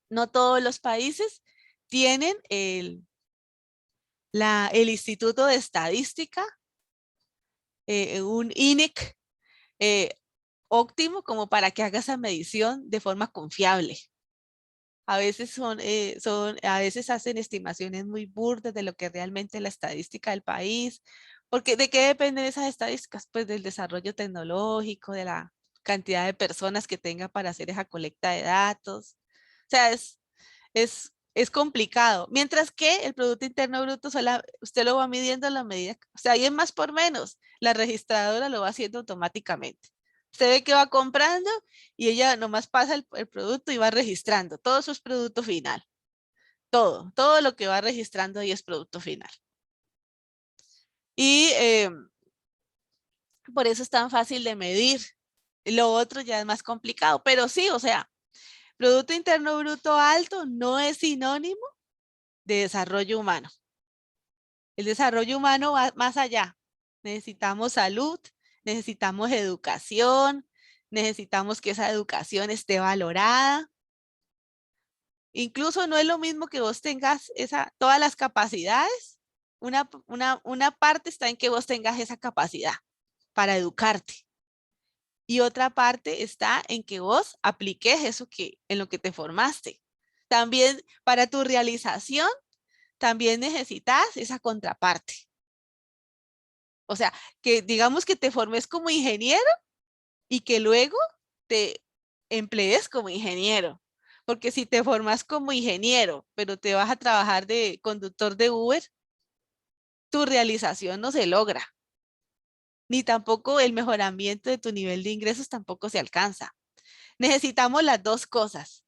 no todos los países tienen el Instituto de Estadística, un INEC óptimo como para que haga esa medición de forma confiable. A veces a veces hacen estimaciones muy burdas de lo que realmente es la estadística del país. Porque ¿de qué dependen esas estadísticas? Pues del desarrollo tecnológico, de la cantidad de personas que tenga para hacer esa colecta de datos. O sea, es complicado. Mientras que el Producto Interno Bruto, usted lo va midiendo a la medida, o sea, ahí es más por menos. La registradora lo va haciendo automáticamente. Usted ve que va comprando y ella nomás pasa el producto y va registrando. Todo eso es producto final. Todo lo que va registrando ahí es producto final. Y por eso es tan fácil de medir. Lo otro ya es más complicado, pero sí, o sea, Producto Interno Bruto alto no es sinónimo de desarrollo humano. El desarrollo humano va más allá. Necesitamos salud, necesitamos educación, necesitamos que esa educación esté valorada. Incluso no es lo mismo que vos tengas todas las capacidades. Una parte está en que vos tengas esa capacidad para educarte. Y otra parte está en que vos apliques eso en lo que te formaste. También para tu realización, también necesitas esa contraparte. O sea, que digamos que te formes como ingeniero y que luego te emplees como ingeniero. Porque si te formas como ingeniero, pero te vas a trabajar de conductor de Uber, tu realización no se logra. Ni tampoco el mejoramiento de tu nivel de ingresos tampoco se alcanza. Necesitamos las dos cosas.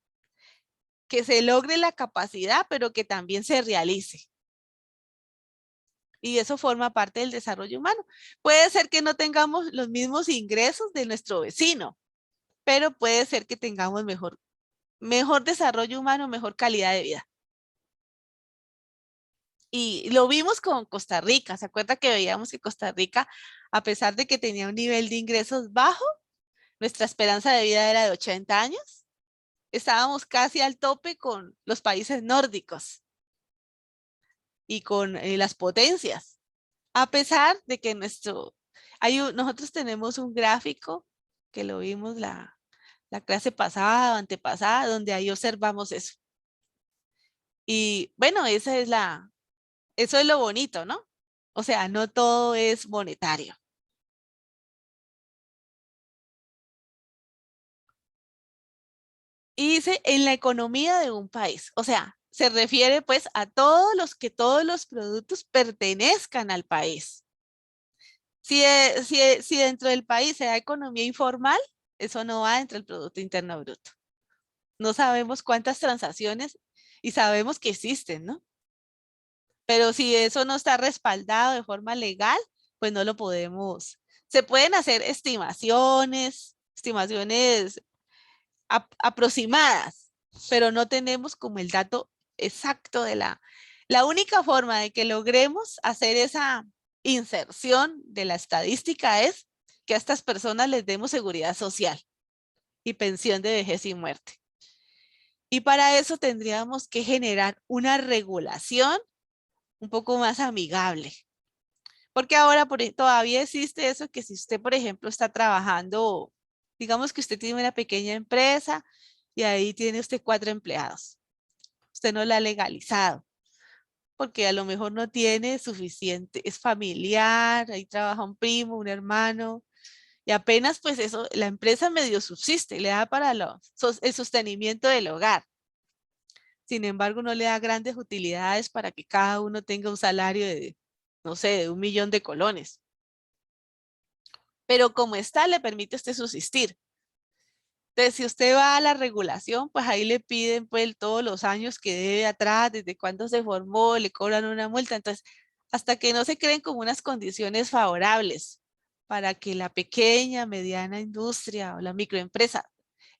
Que se logre la capacidad, pero que también se realice. Y eso forma parte del desarrollo humano. Puede ser que no tengamos los mismos ingresos de nuestro vecino, pero puede ser que tengamos mejor desarrollo humano, mejor calidad de vida. Y lo vimos con Costa Rica. ¿Se acuerda que veíamos que Costa Rica, a pesar de que tenía un nivel de ingresos bajo, nuestra esperanza de vida era de 80 años? Estábamos casi al tope con los países nórdicos y con las potencias. A pesar de que nosotros tenemos un gráfico que lo vimos la clase pasada o antepasada, donde ahí observamos eso. Y bueno, eso es lo bonito, ¿no? O sea, no todo es monetario. Y dice en la economía de un país. O sea, se refiere pues a todos los productos pertenezcan al país. Si dentro del país se da economía informal, eso no va dentro del Producto Interno Bruto. No sabemos cuántas transacciones y sabemos que existen, ¿no? Pero si eso no está respaldado de forma legal, pues no lo podemos. Se pueden hacer estimaciones aproximadas, pero no tenemos como el dato exacto de la única forma de que logremos hacer esa inserción de la estadística es que a estas personas les demos seguridad social y pensión de vejez y muerte. Y para eso tendríamos que generar una regulación un poco más amigable. Porque ahora todavía existe eso que si usted, por ejemplo, está trabajando, digamos que usted tiene una pequeña empresa y ahí tiene usted 4 empleados. Usted no la ha legalizado porque a lo mejor no tiene suficiente, es familiar, ahí trabaja un primo, un hermano, y apenas pues eso, la empresa medio subsiste, le da para el sostenimiento del hogar. Sin embargo, no le da grandes utilidades para que cada uno tenga un salario de, no sé, de 1.000.000 de colones. Pero como está, le permite a usted subsistir. Entonces, si usted va a la regulación, pues ahí le piden pues todos los años que debe atrás, desde cuándo se formó, le cobran una multa. Entonces, hasta que no se creen como unas condiciones favorables para que la pequeña, mediana industria o la microempresa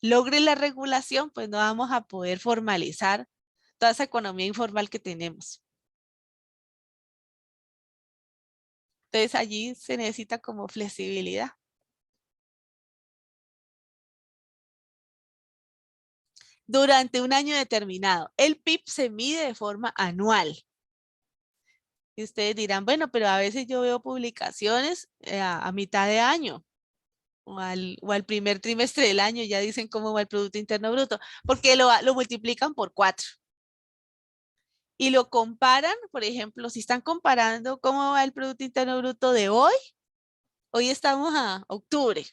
logre la regulación, pues no vamos a poder formalizar toda esa economía informal que tenemos. Entonces allí se necesita como flexibilidad. Durante un año determinado, el PIB se mide de forma anual. Y ustedes dirán, bueno, pero a veces yo veo publicaciones a mitad de año o al primer trimestre del año, ya dicen cómo va el Producto Interno Bruto, porque lo multiplican por 4. Y lo comparan, por ejemplo, si están comparando cómo va el Producto Interno Bruto de hoy estamos a octubre,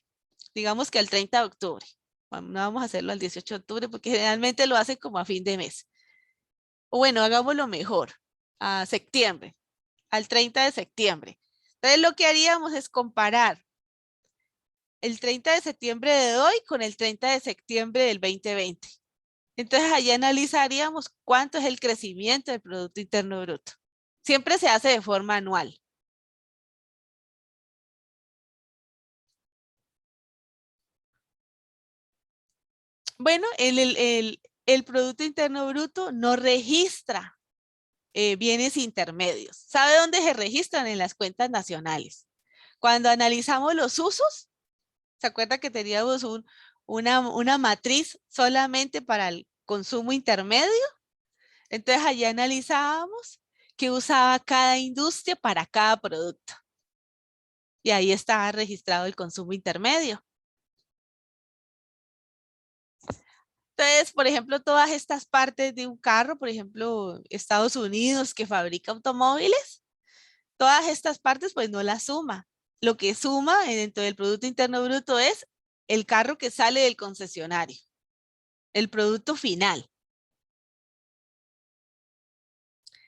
digamos que al 30 de octubre. No vamos a hacerlo al 18 de octubre porque generalmente lo hacen como a fin de mes. O bueno, hagámoslo mejor, a septiembre, al 30 de septiembre. Entonces lo que haríamos es comparar el 30 de septiembre de hoy con el 30 de septiembre del 2020. Entonces allí analizaríamos cuánto es el crecimiento del Producto Interno Bruto. Siempre se hace de forma anual. Bueno, el Producto Interno Bruto no registra bienes intermedios. ¿Sabe dónde se registran? En las cuentas nacionales. Cuando analizamos los usos, ¿se acuerda que teníamos una matriz solamente para el consumo intermedio? Entonces allí analizábamos qué usaba cada industria para cada producto. Y ahí estaba registrado el consumo intermedio. Entonces, por ejemplo, todas estas partes de un carro, por ejemplo, Estados Unidos que fabrica automóviles, todas estas partes pues no las suma. Lo que suma dentro del Producto Interno Bruto es el carro que sale del concesionario, el producto final.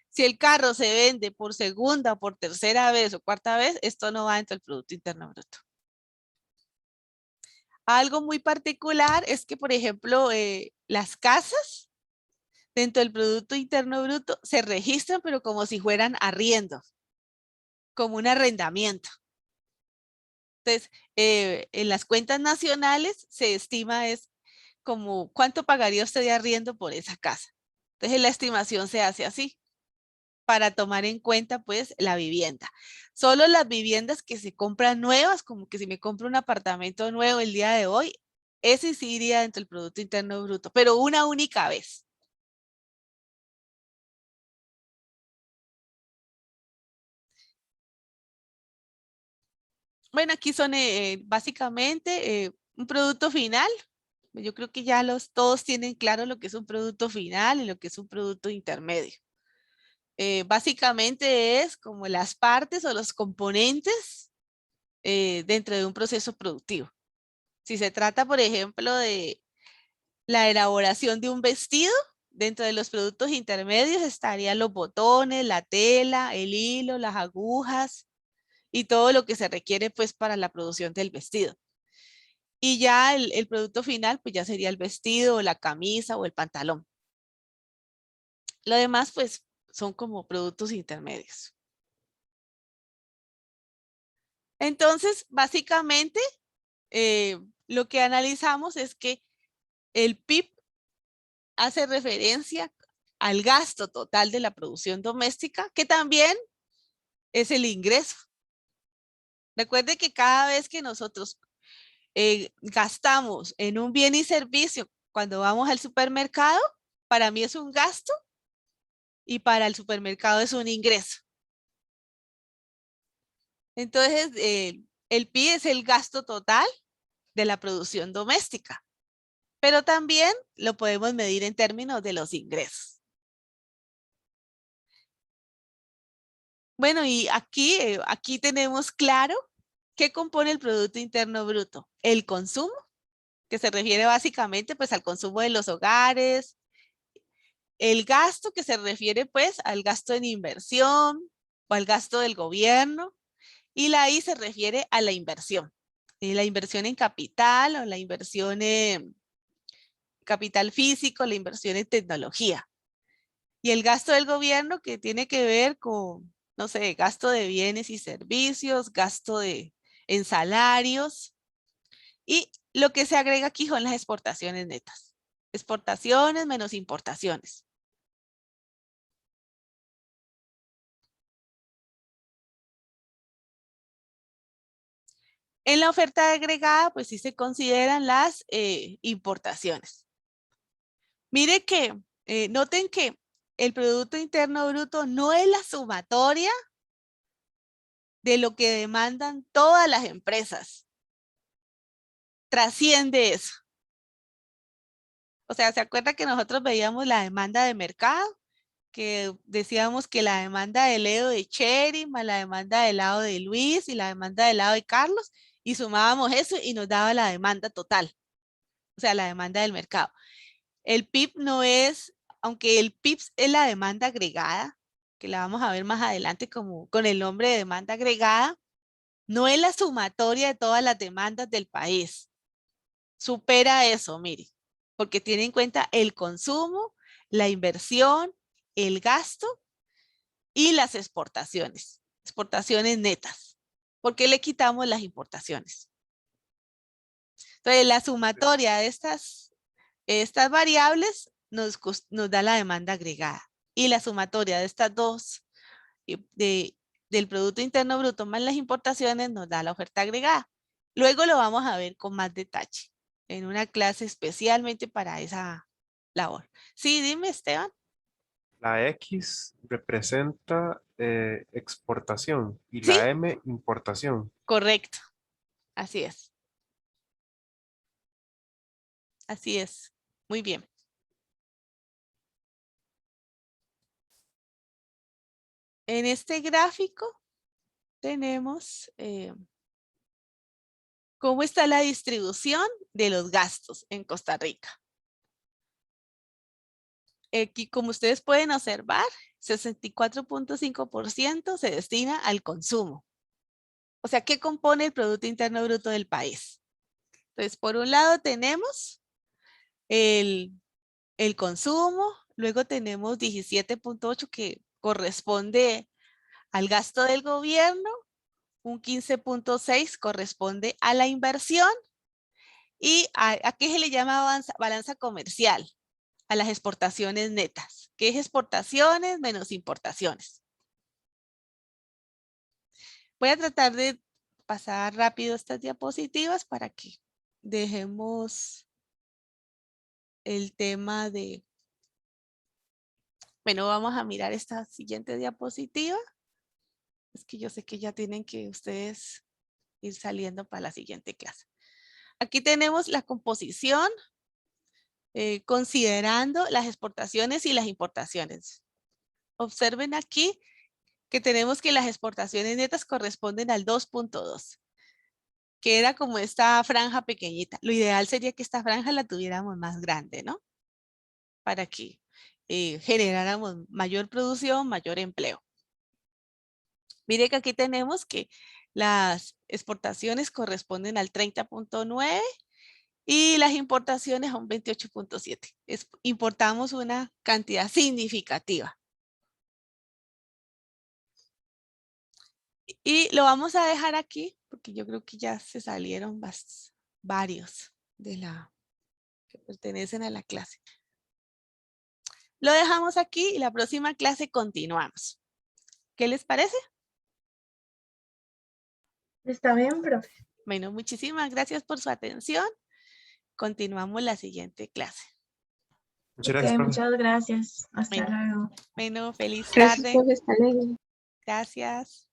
Si el carro se vende por segunda, por tercera vez o cuarta vez, esto no va dentro del Producto Interno Bruto. Algo muy particular es que, por ejemplo, las casas dentro del Producto Interno Bruto se registran, pero como si fueran arriendos, como un arrendamiento. Entonces, en las cuentas nacionales se estima es como cuánto pagaría usted de arriendo por esa casa. Entonces, la estimación se hace así para tomar en cuenta pues la vivienda. Solo las viviendas que se compran nuevas, como que si me compro un apartamento nuevo el día de hoy, ese sí iría dentro del Producto Interno Bruto, pero una única vez. Bueno, aquí son básicamente un producto final. Yo creo que ya todos tienen claro lo que es un producto final y lo que es un producto intermedio. Básicamente es como las partes o los componentes dentro de un proceso productivo. Si se trata, por ejemplo, de la elaboración de un vestido, dentro de los productos intermedios estarían los botones, la tela, el hilo, las agujas y todo lo que se requiere pues para la producción del vestido. Y ya el producto final pues ya sería el vestido, o la camisa o el pantalón. Lo demás pues son como productos intermedios. Entonces, básicamente, lo que analizamos es que el PIB hace referencia al gasto total de la producción doméstica, que también es el ingreso. Recuerde que cada vez que nosotros gastamos en un bien y servicio, cuando vamos al supermercado, para mí es un gasto y para el supermercado es un ingreso. Entonces, el PIB es el gasto total de la producción doméstica, pero también lo podemos medir en términos de los ingresos. Bueno, y aquí tenemos claro qué compone el Producto Interno Bruto. El consumo, que se refiere básicamente pues al consumo de los hogares. El gasto, que se refiere pues al gasto en inversión o al gasto del gobierno. Y la I se refiere a la inversión. La inversión en capital o la inversión en capital físico, la inversión en tecnología. Y el gasto del gobierno, que tiene que ver no sé, gasto de bienes y servicios, gasto en salarios. Y lo que se agrega aquí son las exportaciones netas. Exportaciones menos importaciones. En la oferta agregada, pues sí se consideran las importaciones. Mire que, noten que el Producto Interno Bruto no es la sumatoria de lo que demandan todas las empresas. Trasciende eso. O sea, ¿se acuerda que nosotros veíamos la demanda de mercado? Que decíamos que la demanda de Leo de Cherry, más la demanda del lado de Luis y la demanda del lado de Carlos, y sumábamos eso y nos daba la demanda total. O sea, la demanda del mercado. El PIB no es, aunque el PIB es la demanda agregada, que la vamos a ver más adelante como con el nombre de demanda agregada, no es la sumatoria de todas las demandas del país. Supera eso, mire, porque tiene en cuenta el consumo, la inversión, el gasto y las exportaciones netas. ¿Por qué le quitamos las importaciones? Entonces, la sumatoria de estas variables nos da la demanda agregada. Y la sumatoria de estas dos, del Producto Interno Bruto más las importaciones, nos da la oferta agregada. Luego lo vamos a ver con más detalle en una clase especialmente para esa labor. Sí, dime, Esteban.
La X representa exportación y
Sí,
la M importación.
correcto. Así es. Así es. Muy bien. En este gráfico tenemos cómo está la distribución de los gastos en Costa Rica. Aquí, como ustedes pueden observar, 64.5% se destina al consumo. O sea, ¿qué compone el Producto Interno Bruto del país? Entonces, por un lado tenemos el consumo, luego tenemos 17.8 que corresponde al gasto del gobierno, un 15.6 corresponde a la inversión y a qué se le llama balanza comercial, a las exportaciones netas, que es exportaciones menos importaciones. Voy a tratar de pasar rápido estas diapositivas para que dejemos el tema de... Bueno, vamos a mirar esta siguiente diapositiva. Es que yo sé que ya tienen que ustedes ir saliendo para la siguiente clase. Aquí tenemos la composición considerando las exportaciones y las importaciones. Observen aquí que tenemos que las exportaciones netas corresponden al 2.2, que era como esta franja pequeñita. Lo ideal sería que esta franja la tuviéramos más grande, ¿no? Para que generáramos mayor producción, mayor empleo. Mire que aquí tenemos que las exportaciones corresponden al 30.9 y las importaciones a un 28.7. Importamos una cantidad significativa. Y lo vamos a dejar aquí porque yo creo que ya se salieron varios de la que pertenecen a la clase. Lo dejamos aquí y la próxima clase continuamos. ¿Qué les parece?
Está bien, profe.
Bueno, muchísimas gracias por su atención. Continuamos la siguiente clase.
Muchas
Ok,
gracias, profe.
muchas gracias. Hasta
Bueno,
luego.
bueno, feliz
Gracias,
tarde.
profe. Hasta luego.
Gracias.